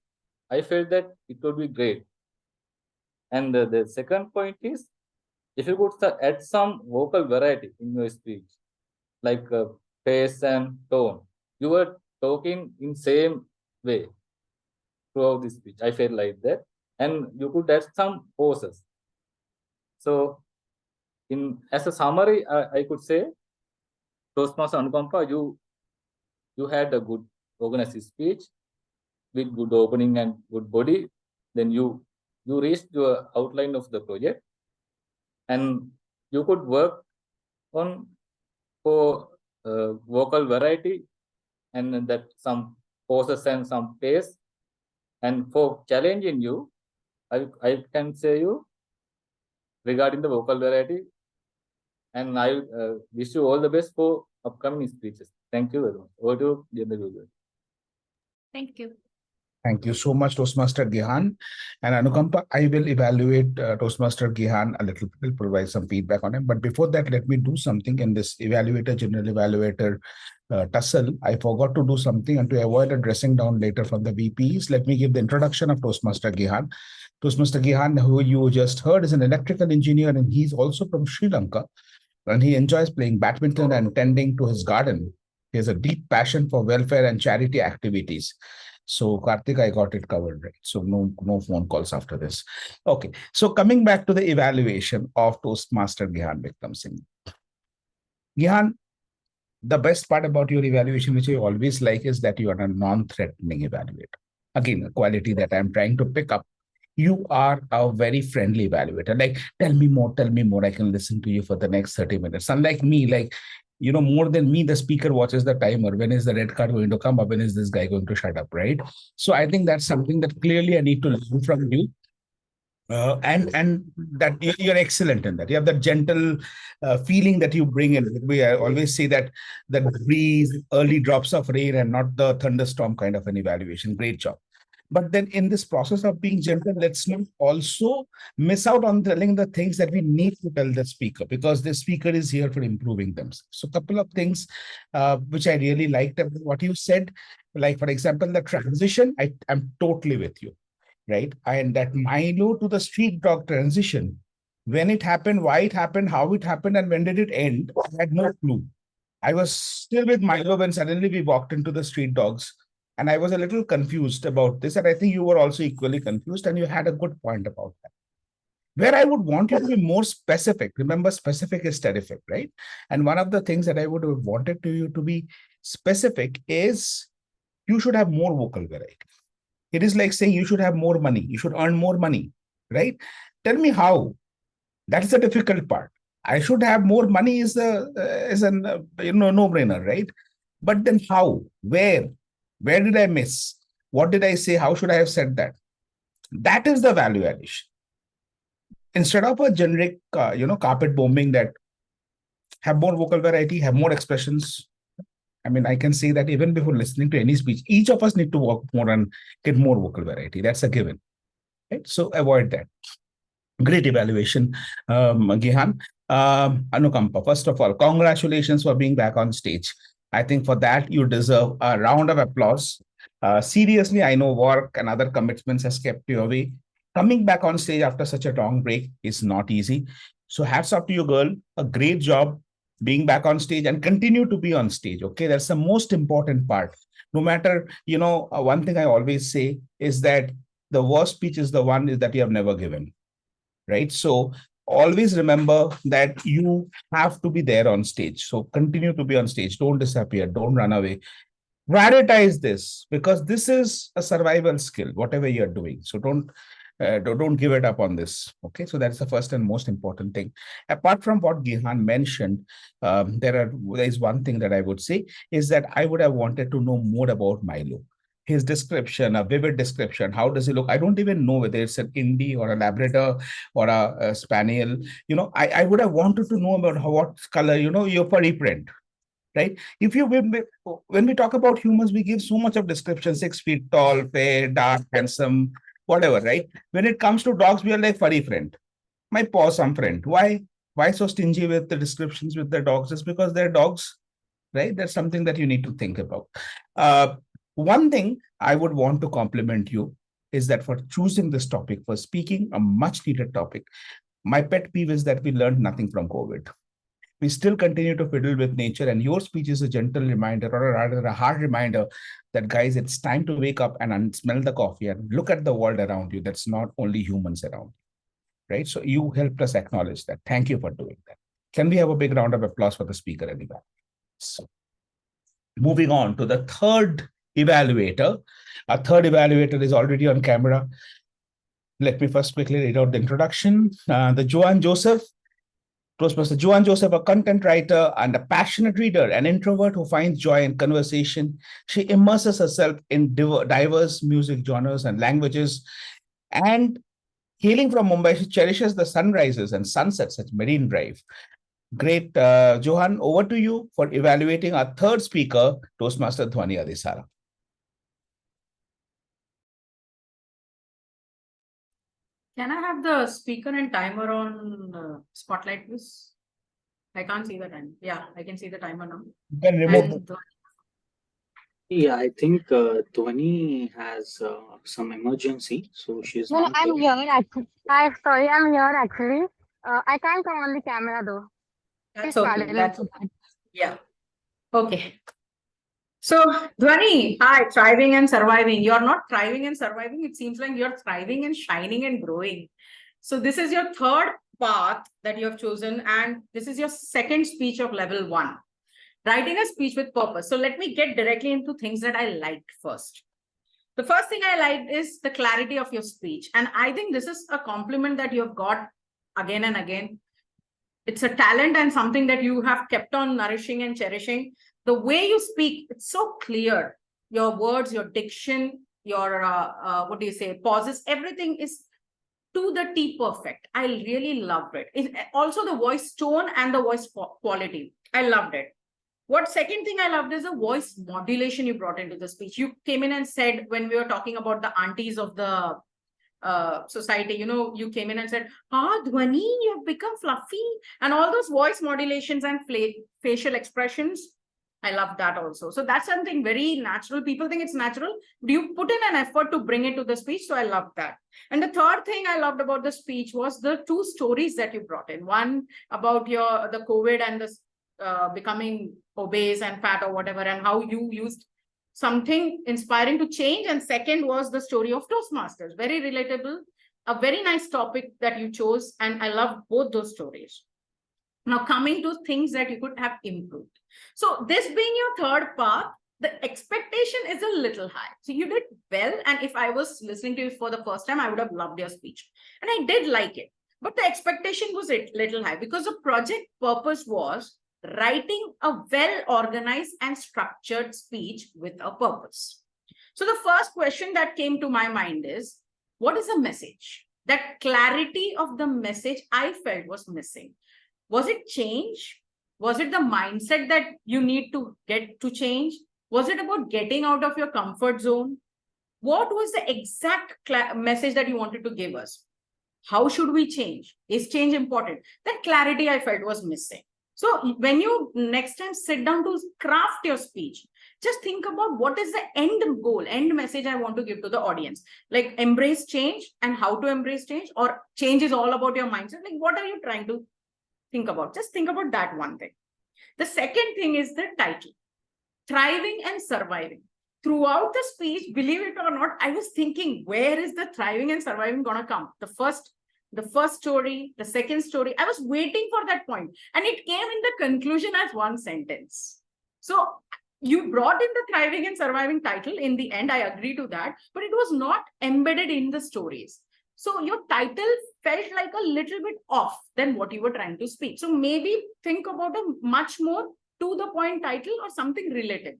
I felt that it would be great. And the second point is, if you could add some vocal variety in your speech, like pace and tone. You were talking in same way throughout the speech. I felt like that. And you could add some pauses. So as a summary, I could say, Toastmaster Anukampa, you had a good organized speech with good opening and good body. Then you reached your outline of the project, and you could work on for vocal variety, and that some pauses and some pace. And for challenging you, I can say you regarding the vocal variety, and I wish you all the best for upcoming speeches. Thank you very much. Over to you. Thank you. Thank you so much, Toastmaster Gihan. And Anukampa, I will evaluate Toastmaster Gihan a little bit, provide some feedback on him. But before that, let me do something in this evaluator, general evaluator tussle. I forgot to do something, and to avoid addressing down later from the VPs, let me give the introduction of Toastmaster Gihan. Toastmaster Gihan, who you just heard, is an electrical engineer, and he's also from Sri Lanka. And he enjoys playing badminton and tending to his garden. He has a deep passion for welfare and charity activities. So Karthik, I got it covered, right? So no phone calls after this. Okay. So coming back to the evaluation of Toastmaster Gihan Vikram Singh. Gihan, the best part about your evaluation, which I always like, is that you are a non-threatening evaluator. Again, a quality that I'm trying to pick up. You are a very friendly evaluator. Like, tell me more. I can listen to you for the next 30 minutes. Unlike me, like, more than me, the speaker watches the timer. When is the red card going to come up? When is this guy going to shut up, right? So I think that's something that clearly I need to learn from you. And that you're excellent in that. You have that gentle feeling that you bring in. We always say that the breeze, early drops of rain, and not the thunderstorm kind of an evaluation. Great job. But then in this process of being gentle, let's not also miss out on telling the things that we need to tell the speaker, because the speaker is here for improving themselves. So a couple of things which I really liked about what you said, like for example, the transition, I'm totally with you, right? And that Milo to the street dog transition, when it happened, why it happened, how it happened, and when did it end, I had no clue. I was still with Milo when suddenly we walked into the street dogs. And I was a little confused about this. And I think you were also equally confused, and you had a good point about that. Where I would want you to be more specific. Remember, specific is terrific, right? And one of the things that I would have wanted you to be specific is you should have more vocal variety. It is like saying you should have more money. You should earn more money, right? Tell me how. That's the difficult part. I should have more money is a no-brainer, right? But then how? Where? Where did I miss? What did I say? How should I have said that? That is the value addition. Instead of a generic, carpet bombing that have more vocal variety, have more expressions. I mean, I can say that even before listening to any speech, each of us need to work more and get more vocal variety. That's a given, right? So avoid that. Great evaluation, Gihan. Anukampa, first of all, congratulations for being back on stage. I think for that, you deserve a round of applause. Seriously, I know work and other commitments has kept you away. Coming back on stage after such a long break is not easy. So hats off to you, girl. A great job being back on stage, and continue to be on stage. Okay, that's the most important part. No matter, one thing I always say is that the worst speech is the one that you have never given, right? So always remember that you have to be there on stage. So continue to be on stage. Don't disappear. Don't run away. Prioritize this, because this is a survival skill, whatever you're doing. So don't give it up on this. Okay, so that's the first and most important thing. Apart from what Gihan mentioned, there is one thing that I would say is that I would have wanted to know more about Milo. His description, a vivid description. How does he look? I don't even know whether it's an Indie or a Labrador or a Spaniel. I would have wanted to know about what color, your furry print, right? When we talk about humans, we give so much of description: 6 feet tall, fair, dark, handsome, whatever, right? When it comes to dogs, we are like furry friend, my pawsome friend. Why? Why so stingy with the descriptions with the dogs? It's because they're dogs, right? That's something that you need to think about. One thing I would want to compliment you is that for choosing this topic, for speaking a much needed topic. My pet peeve is that we learned nothing from COVID. We still continue to fiddle with nature, and your speech is a gentle reminder, or rather a hard reminder, that guys, it's time to wake up and smell the coffee and look at the world around you. That's not only humans around you, right? So you helped us acknowledge that. Thank you for doing that. Can we have a big round of applause for the speaker, everybody? So, moving on to the third evaluator. Our third evaluator is already on camera. Let me first quickly read out the introduction. The Joane Joseph. Toastmaster Joane Joseph, a content writer and a passionate reader, an introvert who finds joy in conversation. She immerses herself in diverse music genres and languages. And hailing from Mumbai, she cherishes the sunrises and sunsets at Marine Drive. Great. Johan, over to you for evaluating our third speaker, Toastmaster Dhwani A. Can I have the speaker and timer on Spotlight, please? I can't see the time. Yeah, I can see the timer now. You can remove Yeah, I think Dhwani has some emergency, so she's No, not I'm there. here actually. Sorry, I'm here actually. I can't come on the camera though. That's Please okay. pardon me That's for that. yeah. Okay. So, Dhwani, hi, thriving and surviving. You're not thriving and surviving. It seems like you're thriving and shining and growing. So, this is your third path that you have chosen, and this is your second speech of level 1. Writing a speech with purpose. So, let me get directly into things that I liked first. The first thing I liked is the clarity of your speech. And I think this is a compliment that you have got again and again. It's a talent and something that you have kept on nourishing and cherishing. The way you speak, it's so clear. Your words, your diction, your, pauses, everything is to the T perfect. I really loved it. Also the voice tone and the voice quality. I loved it. What second thing I loved is the voice modulation you brought into the speech. You came in and said, when we were talking about the aunties of the society, you came in and said, Dhwani, you have become fluffy, and all those voice modulations and facial expressions. I love that also. So that's something very natural. People think it's natural, but you put in an effort to bring it to the speech. So I love that. And the third thing I loved about the speech was the two stories that you brought in. One about the COVID and the becoming obese and fat or whatever, and how you used something inspiring to change. And second was the story of Toastmasters. Very relatable, a very nice topic that you chose. And I love both those stories. Now coming to things that you could have improved. So this being your third part, the expectation is a little high. So you did well. And if I was listening to you for the first time, I would have loved your speech. And I did like it. But the expectation was a little high because the project purpose was writing a well-organized and structured speech with a purpose. So the first question that came to my mind is, what is the message? That clarity of the message I felt was missing. Was it change? Was it the mindset that you need to get to change? Was it about getting out of your comfort zone? What was the exact message that you wanted to give us? How should we change? Is change important? That clarity I felt was missing. So when you next time sit down to craft your speech, just think about what is the end goal, end message I want to give to the audience. Like embrace change and how to embrace change, or change is all about your mindset. Like what are you trying to think about? Just think about that one thing. The second thing is the title, Thriving and Surviving. Throughout the speech, believe it or not, I was thinking, where is the thriving and surviving gonna come? The first story, the second story, I was waiting for that point. And it came in the conclusion as one sentence. So you brought in the thriving and surviving title in the end, I agree to that, but it was not embedded in the stories. So your title felt like a little bit off than what you were trying to speak. So maybe think about a much more to the point title or something related.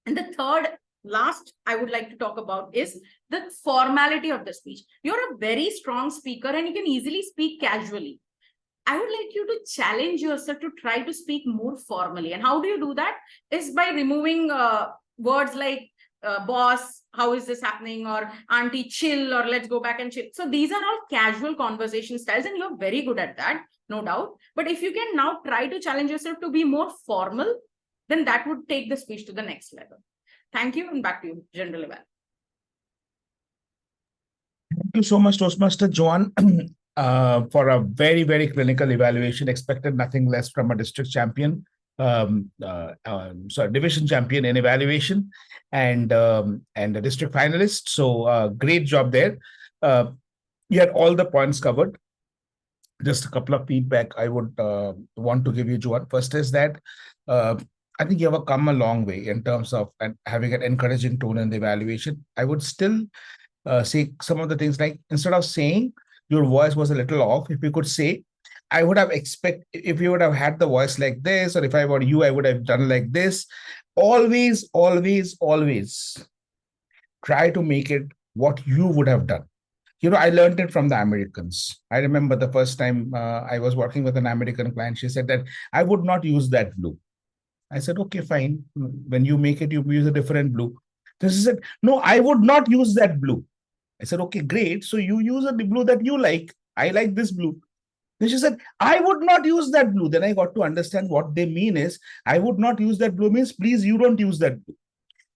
And the third, last I would like to talk about is the formality of the speech. You're a very strong speaker and you can easily speak casually. I would like you to challenge yourself to try to speak more formally. And how do you do that? Is by removing words like boss, how is this happening, or auntie, chill, or let's go back and chill. So these are all casual conversation styles and you're very good at that, no doubt. But if you can now try to challenge yourself to be more formal, then that would take the speech to the next level. Thank you, and back to you, General Eval. Thank you so much, Toastmaster Joane, for a very, very clinical evaluation. Expected nothing less from a district champion, division champion in evaluation, and a district finalist. So great job there. You had all the points covered. Just a couple of feedback I would want to give you, Joane. First is that I think you have come a long way in terms of having an encouraging tone in the evaluation. I would still say some of the things like, instead of saying your voice was a little off, if you could say, I would have if you would have had the voice like this, or if I were you, I would have done like this. Always, always, always try to make it what you would have done. I learned it from the Americans. I remember the first time I was working with an American client, she said that I would not use that blue. I said, okay, fine. When you make it, you use a different blue. Then she said, no, I would not use that blue. I said, okay, great. So you use a blue that you like. I like this blue. Then she said, I would not use that blue. Then I got to understand what they mean is, I would not use that blue means, please, you don't use that blue.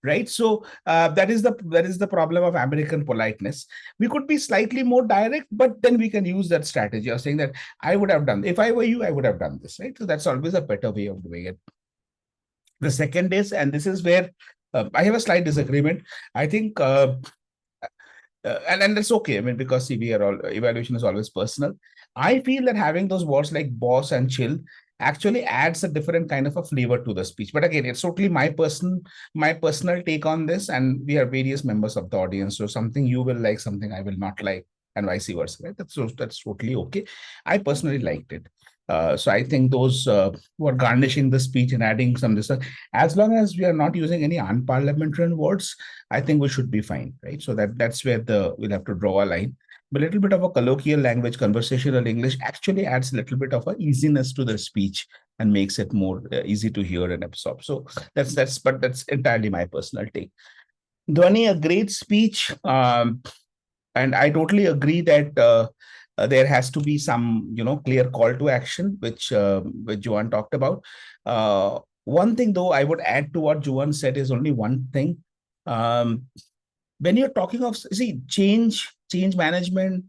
Right. So that is the problem of American politeness. We could be slightly more direct, but then we can use that strategy of saying that I would have done, if I were you, I would have done this. Right. So that's always a better way of doing it. The second is, and this is where I have a slight disagreement. I think, and that's okay. I mean, because evaluation is always personal. I feel that having those words like boss and chill actually adds a different kind of a flavor to the speech. But again, it's totally my personal take on this, and we are various members of the audience. So something you will like, something I will not like, and vice versa. Right? That's totally okay. I personally liked it. So I think those who are garnishing the speech and adding some this, as long as we are not using any unparliamentary words, I think we should be fine, right? So that's where we'll have to draw a line. a little bit of a colloquial language, conversational English actually adds a little bit of a easiness to the speech and makes it more easy to hear and absorb. So that's entirely my personal take. Dhwani, a great speech. And I totally agree that there has to be some, clear call to action, which Joane talked about. One thing, though, I would add to what Joane said is only one thing. When you're talking of, change management,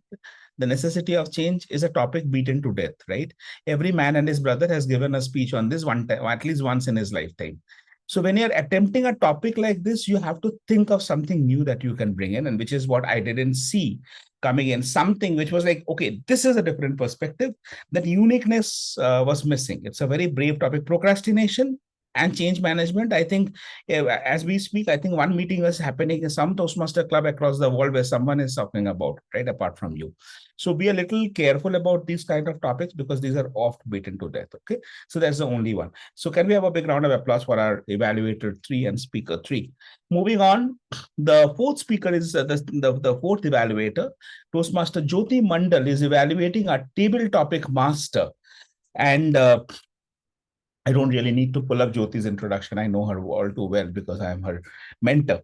the necessity of change is a topic beaten to death, right? Every man and his brother has given a speech on this one time, at least once in his lifetime. So when you're attempting a topic like this, you have to think of something new that you can bring in, and which is what I didn't see coming in. Something which was like, okay, this is a different perspective. That uniqueness was missing. It's a very brave topic. Procrastination and change management. I think as we speak, I think one meeting was happening in some Toastmaster club across the world where someone is talking about, right, apart from you. So be a little careful about these kind of topics because these are oft beaten to death. Okay, so that's the only one. So can we have a big round of applause for our evaluator 3 and speaker 3? Moving on, the fourth speaker is the fourth evaluator. Toastmaster Jyoti Mandal is evaluating our table topic master. And I don't really need to pull up Jyoti's introduction. I know her all too well because I am her mentor.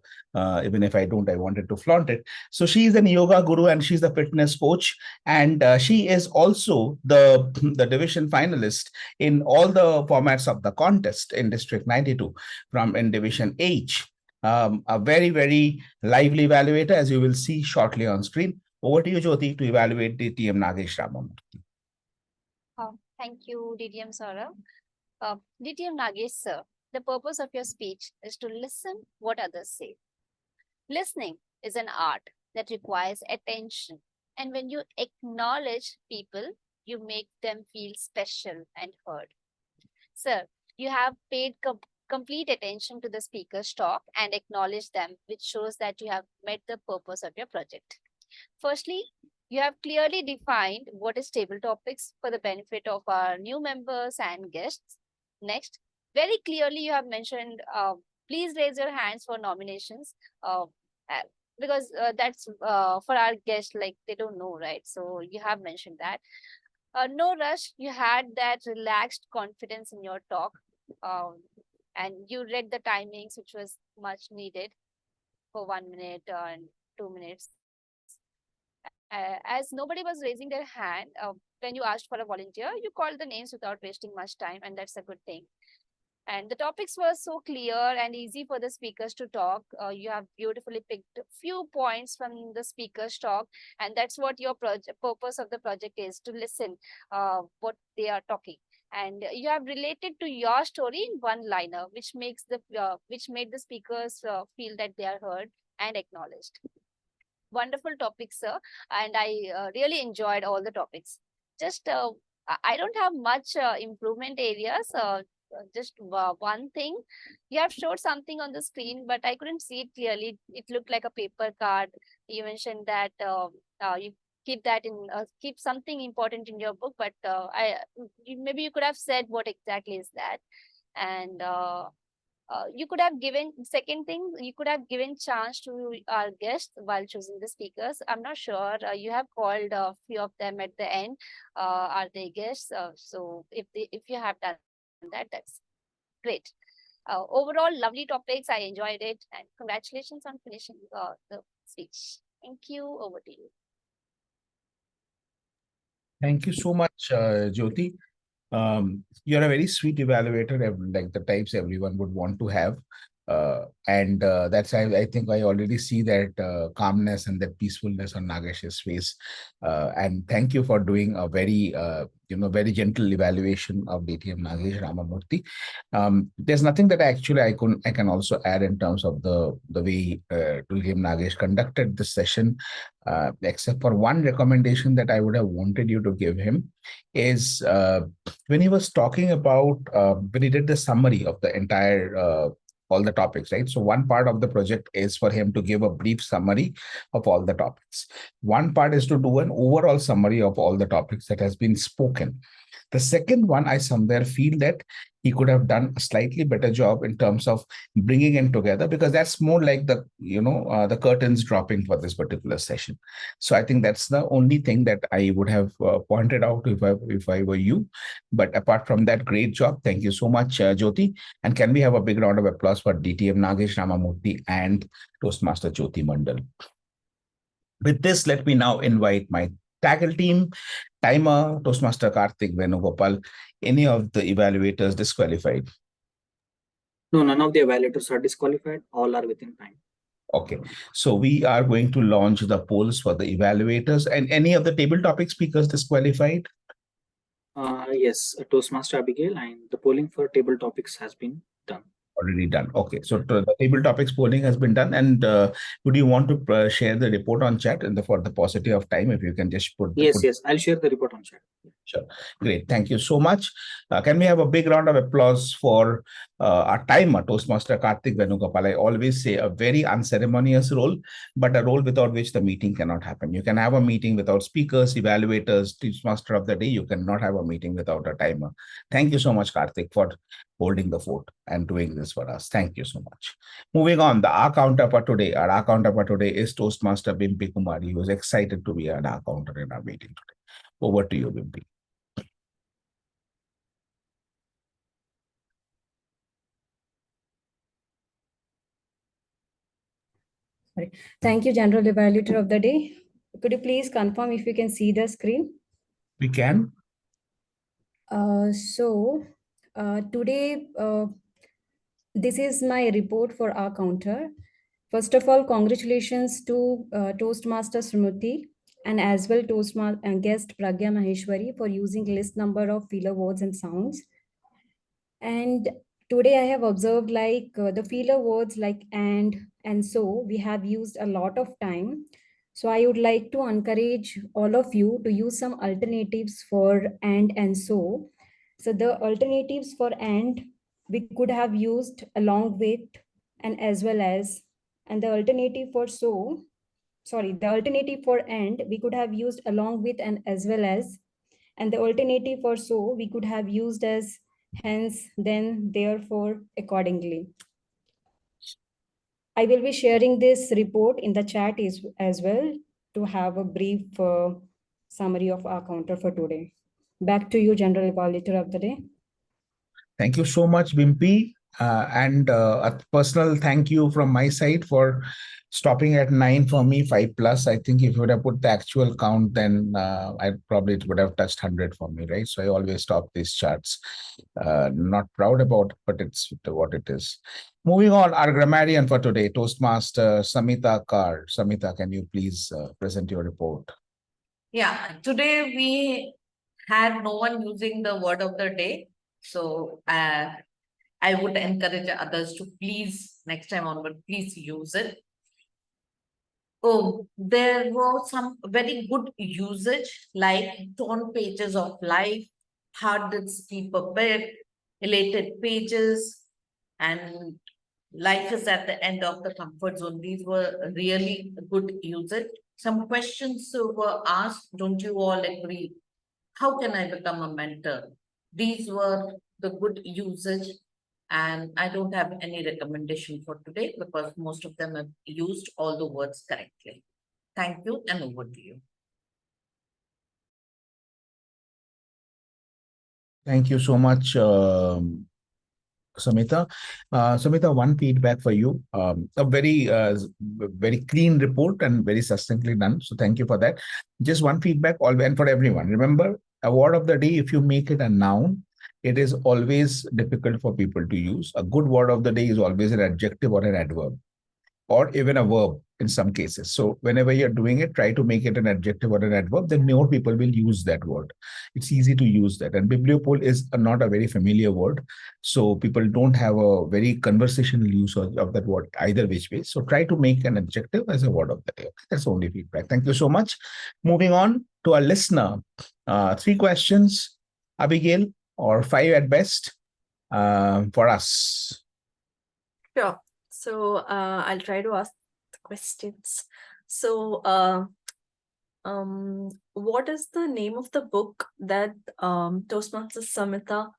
Even if I don't, I wanted to flaunt it. So she is an yoga guru and she's the fitness coach. And she is also the division finalist in all the formats of the contest in District 92 in Division H. A very, very lively evaluator, as you will see shortly on screen. Over to you, Jyoti, to evaluate the TM Nagesh Ramamurthy. Thank you, DTM Sourav. DTM Nagesh sir, the purpose of your speech is to listen what others say. Listening is an art that requires attention. And when you acknowledge people, you make them feel special and heard. Sir, you have paid complete attention to the speaker's talk and acknowledged them, which shows that you have met the purpose of your project. Firstly, you have clearly defined what is table topics for the benefit of our new members and guests. Next, very clearly you have mentioned, please raise your hands for nominations because that's for our guests, like they don't know, right? So you have mentioned that. No rush, you had that relaxed confidence in your talk and you read the timings, which was much needed for 1 minute and 2 minutes. As nobody was raising their hand, when you asked for a volunteer, you called the names without wasting much time, and that's a good thing. And the topics were so clear and easy for the speakers to talk. You have beautifully picked a few points from the speaker's talk, and that's what your purpose of the project is, to listen what they are talking. And you have related to your story in one-liner, which made the speakers feel that they are heard and acknowledged. Wonderful topics, sir, and I really enjoyed all the topics. Just I don't have much improvement areas. Just one thing, you have showed something on the screen, but I couldn't see it clearly. It looked like a paper card. You mentioned that you keep that in keep something important in your book, but maybe you could have said what exactly is that. And you could have given, second thing, you could have given chance to our guests while choosing the speakers. I'm not sure. You have called a few of them at the end. Are they guests? So if you have done that, that's great. Overall, lovely topics. I enjoyed it, and congratulations on finishing the speech. Thank you. Over to you. Thank you so much, Jyoti. You're a very sweet evaluator, like the types everyone would want to have. And that's I think I already see that calmness and that peacefulness on Nagesh's face. And thank you for doing a very very gentle evaluation of DTM Nagesh Ramamurthy. There's nothing that I can also add in terms of the way DTM Nagesh conducted this session, except for one recommendation that I would have wanted you to give him is when he was talking about when he did the summary of the entire all the topics, right? So one part of the project is for him to give a brief summary of all the topics. One part is to do an overall summary of all the topics that has been spoken. The second one, I somewhere feel that he could have done a slightly better job in terms of bringing it together, because that's more like the, the curtains dropping for this particular session. So I think that's the only thing that I would have pointed out if I were you. But apart from that, great job. Thank you so much, Jyoti. And can we have a big round of applause for DTM Nagesh Ramamurthy and Toastmaster Jyoti Mandal? With this, let me now invite my tackle team, timer, Toastmaster Karthik Venugopal. Any of the evaluators disqualified? No, none of the evaluators are disqualified. All are within time. Okay, so we are going to launch the polls for the evaluators. And any of the table topic speakers disqualified? Yes, Toastmaster Abigail, and the polling for table topics has been done. Already done. Okay, so the table topics polling has been done. And would you want to share the report on chat for the paucity of time? If you can just put. Yes, I'll share the report on chat. Sure. Great. Thank you so much. Can we have a big round of applause for our timer, Toastmaster Karthik Venugopal? I always say a very unceremonious role, but a role without which the meeting cannot happen. You can have a meeting without speakers, evaluators, Toastmaster of the day. You cannot have a meeting without a timer. Thank you so much, Karthik, for holding the fort and doing this for us. Thank you so much. Moving on, the R counter for today. Our R counter for today is Toastmaster Bimpy Kumari, who is excited to be an R counter in our meeting today. Over to you, Bimpy. Thank you, General Evaluator of the Day. Could you please confirm if you can see the screen? We can. Today, this is my report for our counter. First of all, congratulations to Toastmaster Smruti and as well Toastmaster and guest Pragya Maheshwari for using list number of filler words and sounds. And today I have observed the filler words like and so we have used a lot of time. So I would like to encourage all of you to use some alternatives for and so. So the alternatives for and we could have used along with and as well as, and the alternative for the alternative for and we could have used along with and as well as, and the alternative for so we could have used as hence, then, therefore, accordingly. I will be sharing this report in the chat as well to have a brief summary of our counter for today. Back to you, General Evaluator of the Day. Thank you so much, Bimpy. And a personal thank you from my side for stopping at 9 for me, 5+. I think if you would have put the actual count, then it would have touched 100 for me, right? So I always stop these charts. Not proud about it, but it's what it is. Moving on, our grammarian for today, Toastmaster Samita K. Samita, can you please present your report? Yeah, today we had no one using the word of the day. So I would encourage others to please, next time onward, please use it. Oh, there was some very good usage like torn pages of life, hard did keep a bit, elated pages, and life is at the end of the comfort zone. These were really good usage. Some questions were asked, don't you all agree? How can I become a mentor? These were the good usage, and I don't have any recommendation for today because most of them have used all the words correctly. Thank you, and over to you. Thank you so much, Samita. Samita, one feedback for you. A very clean report and very succinctly done. So thank you for that. Just one feedback, and for everyone. Remember, award of the day, if you make it a noun, it is always difficult for people to use. A good word of the day is always an adjective or an adverb, or even a verb in some cases. So whenever you're doing it, try to make it an adjective or an adverb, then more people will use that word. It's easy to use that. And bibliopole is not a very familiar word. So people don't have a very conversational use of that word either which way. So try to make an adjective as a word of the day. That's the only feedback. Thank you so much. Moving on to our listener. 3 questions, Abigail, or 5 at best for us. Sure. So I'll try to ask the questions. So What is the name of the book that Toastmasters Samita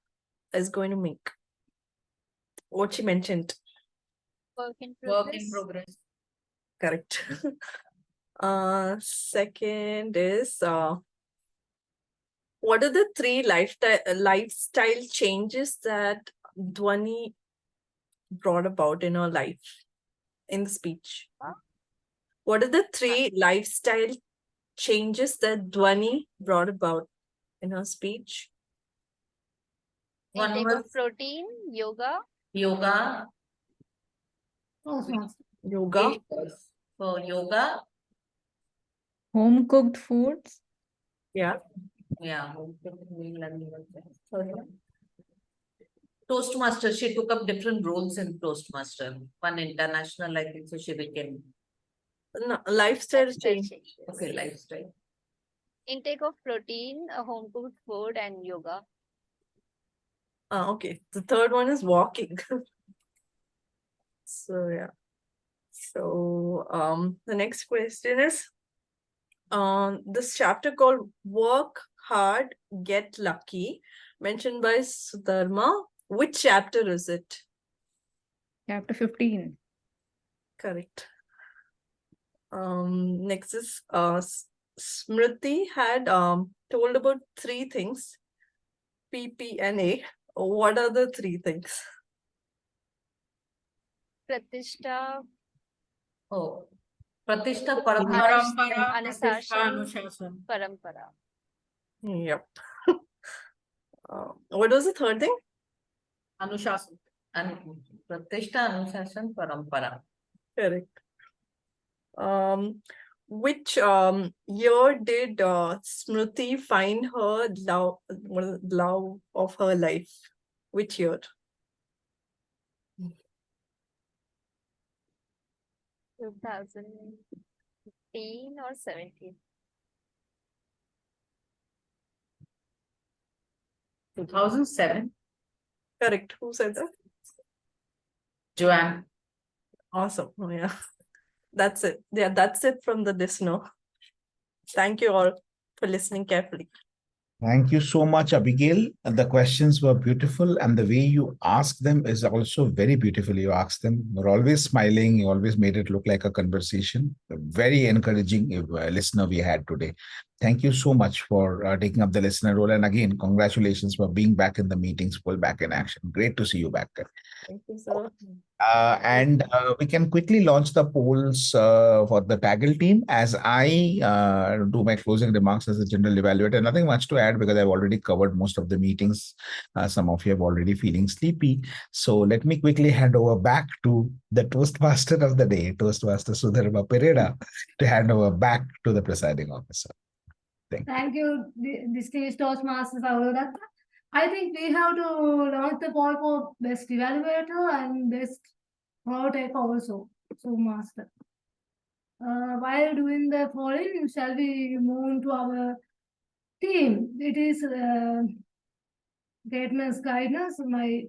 is going to make? What she mentioned. Work in Work in progress. progress. Correct. Second is what are the three lifestyle changes that Dhwani brought about in her life in the speech? What are the three lifestyle changes that Dhwani brought about in her speech? One Intake was of protein, yoga. yoga. Yoga. So yoga. Home cooked foods. Yeah. Yeah. Toastmaster, she took up different roles in Toastmaster. One international, I think, so she became. No, lifestyle change. Okay, lifestyle. Intake of protein, home cooked food, and yoga. Okay. The third one is walking. So yeah. So the next question is this chapter called Work Hard, Get Lucky, mentioned by Sudharma. Which chapter is it? Chapter 15. Correct. Next is Smruti had told about three things, P, P, and A. What are the three things? Pratishtha, Oh, Pratishtha Parampara. Parampara, Pratishtha, Anushasan, Anushasan. Parampara. Yep. What was the third thing? Anushasan. And Pratishtha Anushasan Parampara. Correct. Which year did Smruti find her love of her life? Which year? 2015 or 17. 2007. Correct. Who said that? Joane. Awesome. Oh, yeah. That's it. Yeah, that's it from the listener. Thank you all for listening carefully. Thank you so much, Abigail. The questions were beautiful, and the way you asked them is also very beautiful. You asked them, you're always smiling, you always made it look like a conversation. A very encouraging listener we had today. Thank you so much for taking up the listener role. And again, congratulations for being back in the meetings, full back in action. Great to see you back there. Thank you, sir. And we can quickly launch the polls for the Taggle team as I do my closing remarks as a general evaluator. Nothing much to add because I've already covered most of the meetings. Some of you are already feeling sleepy. So let me quickly hand over back to the Toastmaster of the day, Toastmaster Sudharma Pereira, to hand over back to the presiding officer. Thank you, distinguished Toastmasters. I think we have to launch the poll for best evaluator and best protect also. So, master. While doing the polling, shall we move to our theme? It is greatness, guidance. My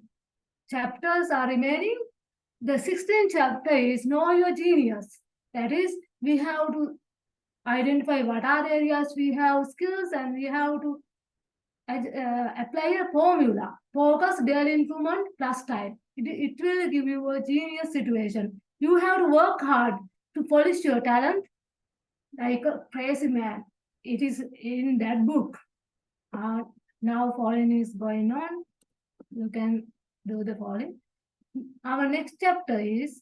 chapters are remaining. The 16th chapter is Know Your Genius. That is, we have to identify what are the areas we have skills and we have to apply a formula. Focus, daily improvement plus time. It will give you a genius situation. You have to work hard to polish your talent like a crazy man. It is in that book. Now following is going on. You can do the following. Our next chapter is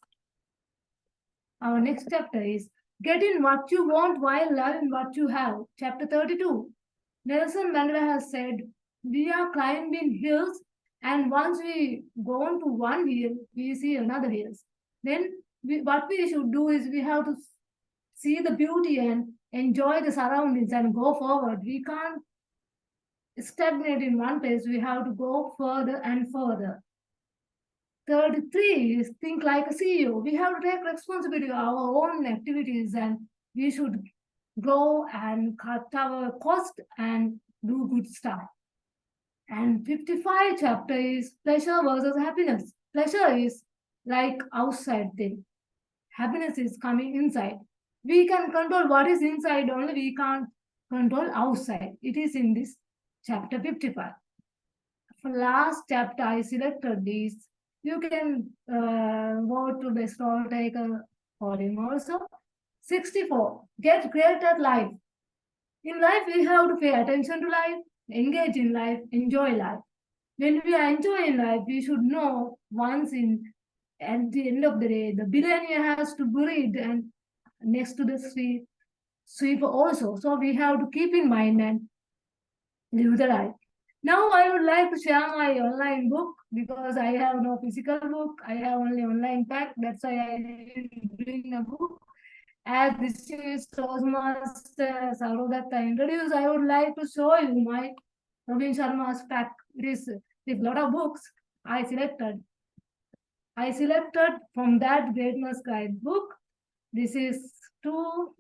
Getting What You Want While Loving What You Have. Chapter 32. Nelson Mandela has said, we are climbing hills, and once we go on to one hill, we see another hill. Then what we should do is we have to see the beauty and enjoy the surroundings and go forward. We can't stagnate in one place. We have to go further and further. 33 is think like a CEO. We have to take responsibility of our own activities and we should grow and cut our cost and do good stuff. And 55 chapter is pleasure versus happiness. Pleasure is like outside thing. Happiness is coming inside. We can control what is inside only, we can't control outside. It is in this chapter 55. For last chapter I selected these. You can go to best all taker volume also. 64. Get great at life. In life, we have to pay attention to life, engage in life, enjoy life. When we are enjoying life, we should know once at the end of the day, the billionaire has to bury it and next to the sweeper also. So we have to keep in mind and live the life. Now I would like to share my online book because I have no physical book. I have only online pack. That's why I didn't bring a book. As this is Toastmasters Sarodatta introduced, I would like to show you my Robin Sharma's pack. It is with a lot of books I selected. I selected from that Greatness Guide book. This is 2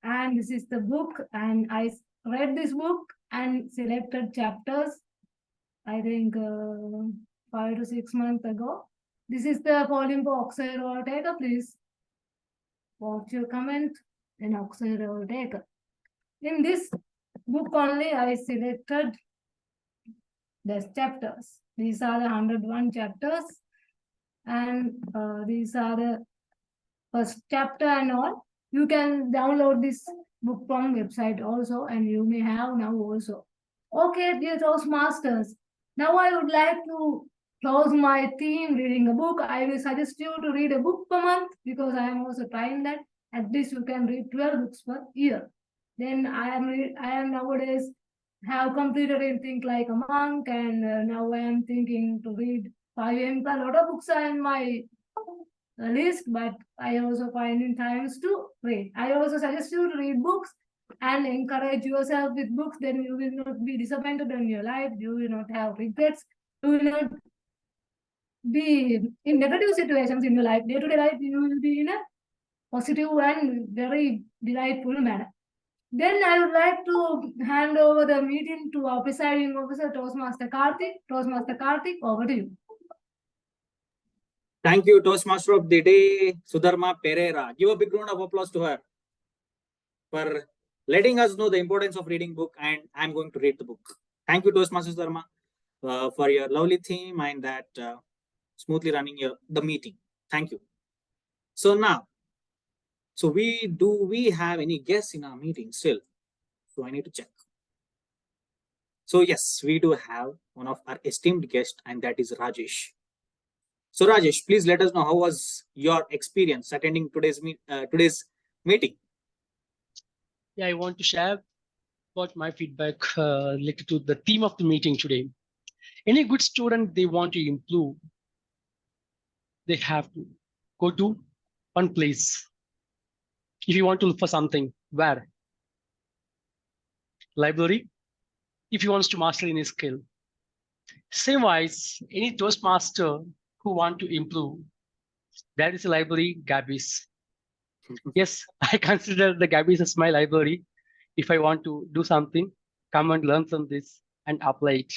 and this is the book, and I read this book and selected chapters, I think 5 to 6 months ago. This is the volume for Oxide or Taker, please. Watch your comment in Oxide or Taker. In this book only, I selected the chapters. These are the 101 chapters, and these are the first chapter and all. You can download this book from website also, and you may have now also. Okay, dear Toastmasters, now I would like to close my theme reading a book. I will suggest you to read a book per month because I am also trying that. At least you can read 12 books per year. Then I am nowadays have completed in Think Like a Monk, and now I am thinking to read 5M. A lot of books are in my list, but I also find in times to read. I also suggest you to read books and encourage yourself with books. Then you will not be disappointed in your life. You will not have regrets. You will not be in negative situations in your life. Day-to-day life, you will be in a positive and very delightful manner. Then I would like to hand over the meeting to our presiding officer, Toastmaster Karthik. Toastmaster Karthik, over to you. Thank you, Toastmaster of the Day, Sudharma Pereira. Give a big round of applause to her for letting us know the importance of reading book, and I'm going to read the book. Thank you, Toastmaster Sudharma, for your lovely theme and that smoothly running the meeting. Thank you. So now, we have any guests in our meeting still? So I need to check. So yes, we do have one of our esteemed guests, and that is Rajesh. So Rajesh, please let us know how was your experience attending today's meeting. Yeah, I want to share about my feedback related to the theme of the meeting today. Any good student, they want to improve, they have to go to one place. If you want to look for something, where? Library. If he wants to master any skill. Same wise, any Toastmaster who want to improve, that is a library, Gabbys. Yes, I consider the Gabbys as my library. If I want to do something, come and learn from this and apply it.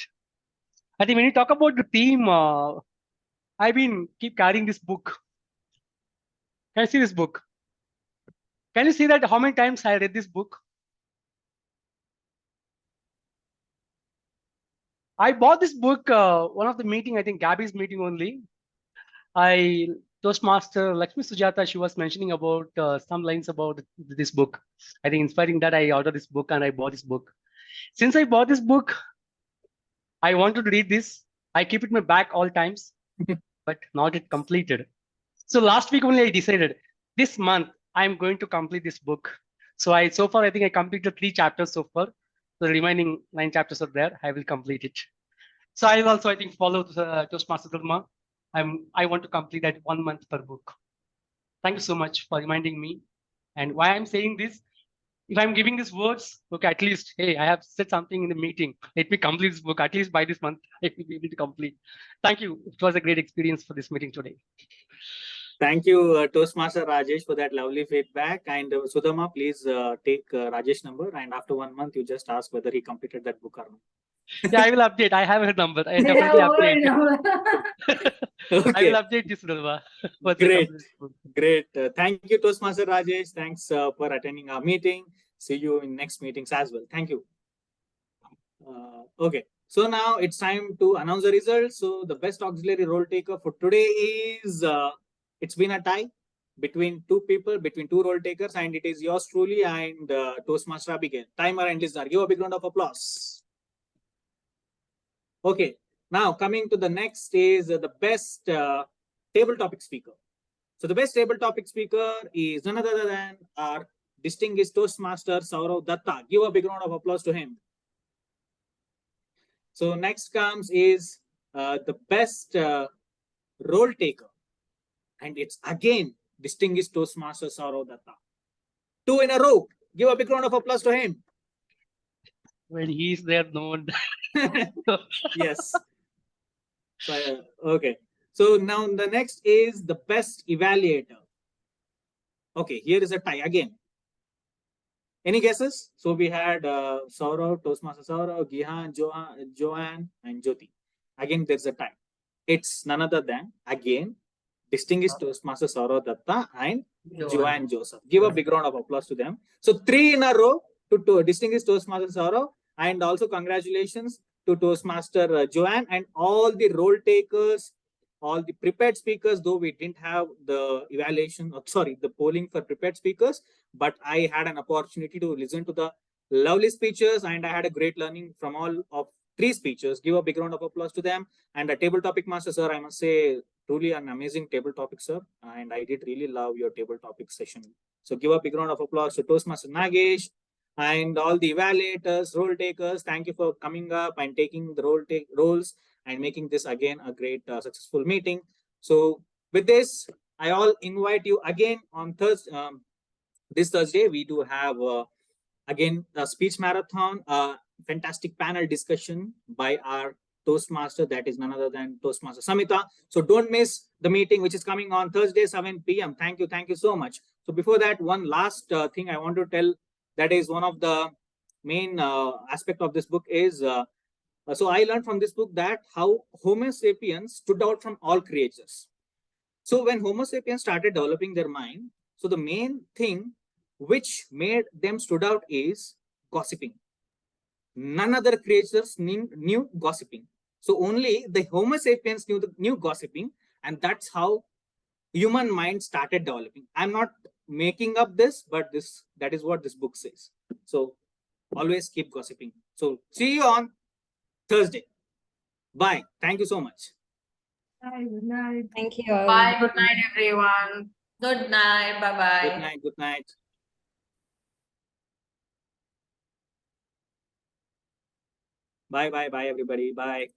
I think when you talk about the theme, I've been keep carrying this book. Can I see this book? Can you see that how many times I read this book? I bought this book, one of the meeting, I think Gabbys meeting only. Toastmaster Lakshmi Sujata, she was mentioning about some lines about this book. I think inspiring that I ordered this book and I bought this book. Since I bought this book, I wanted to read this. I keep it in my bag all times, but not yet completed. So last week only I decided this month I'm going to complete this book. So far I think I completed 3 chapters so far. The remaining 9 chapters are there. I will complete it. So I will also, I think, follow Toastmaster Dharma. I want to complete that 1 month per book. Thank you so much for reminding me. And why I'm saying this, if I'm giving these words, okay, at least, hey, I have said something in the meeting. Let me complete this book. At least by this month, I will be able to complete. Thank you. It was a great experience for this meeting today. Thank you, Toastmaster Rajesh, for that lovely feedback. And Sudharma, please take Rajesh number. And after 1 month, you just ask whether he completed that book or not. Yeah, I will update. I have her number. I definitely update. I will update this, Sudharma. Great. Great. Thank you, Toastmaster Rajesh. Thanks for attending our meeting. See you in next meetings as well. Thank you. Okay. So now it's time to announce the results. So the best auxiliary role taker for today is, it's been a tie between two people, between two role takers, and it is yours truly and Toastmaster Abigail. Timer and listener, give a big round of applause. Okay. Now coming to the next is the best table topic speaker. So the best table topic speaker is none other than our distinguished Toastmaster Sourav Datta. Give a big round of applause to him. So next comes is the best role taker, and it's again distinguished Toastmaster Sourav Datta. 2 in a row. Give a big round of applause to him. When he's there, no one. Yes. So, okay. So now the next is the best evaluator. Okay, here is a tie again. Any guesses? So we had Sourav, Toastmaster Sourav, Gihan, Joane, and Jyoti. Again, there's a tie. It's none other than, again, distinguished Toastmaster Sourav Datta and Joane Joseph. Give a big round of applause to them. So 3 in a row to distinguished Toastmaster Sourav, and also congratulations to Toastmaster Joane and all the role takers, all the prepared speakers, though we didn't have the evaluation, the polling for prepared speakers, but I had an opportunity to listen to the lovely speeches and I had a great learning from all of 3 speeches. Give a big round of applause to them. And the table topic master, sir, I must say, truly an amazing table topic, sir. And I did really love your table topic session. So give a big round of applause to Toastmaster Nagesh and all the evaluators, role takers. Thank you for coming up and taking the roles and making this again a great successful meeting. So with this, I all invite you again on Thursday. This Thursday, we do have again a speech marathon, fantastic panel discussion by our Toastmaster, that is none other than Toastmaster Samita. So don't miss the meeting, which is coming on Thursday, 7 p.m. Thank you so much. So before that, one last thing I want to tell, that is one of the main aspect of this book is, so I learned from this book that how Homo sapiens stood out from all creatures. So when Homo sapiens started developing their mind, so the main thing which made them stood out is gossiping. None other creatures knew gossiping. So only the Homo sapiens knew gossiping, and that's how human mind started developing. I'm not making up this, but that is what this book says. So always keep gossiping. So see you on Thursday. Bye. Thank you so much. Bye. Good night. Thank you all. Bye. Good night, everyone. Good night. Bye-bye. Good night. Good night. Bye, everybody. Bye.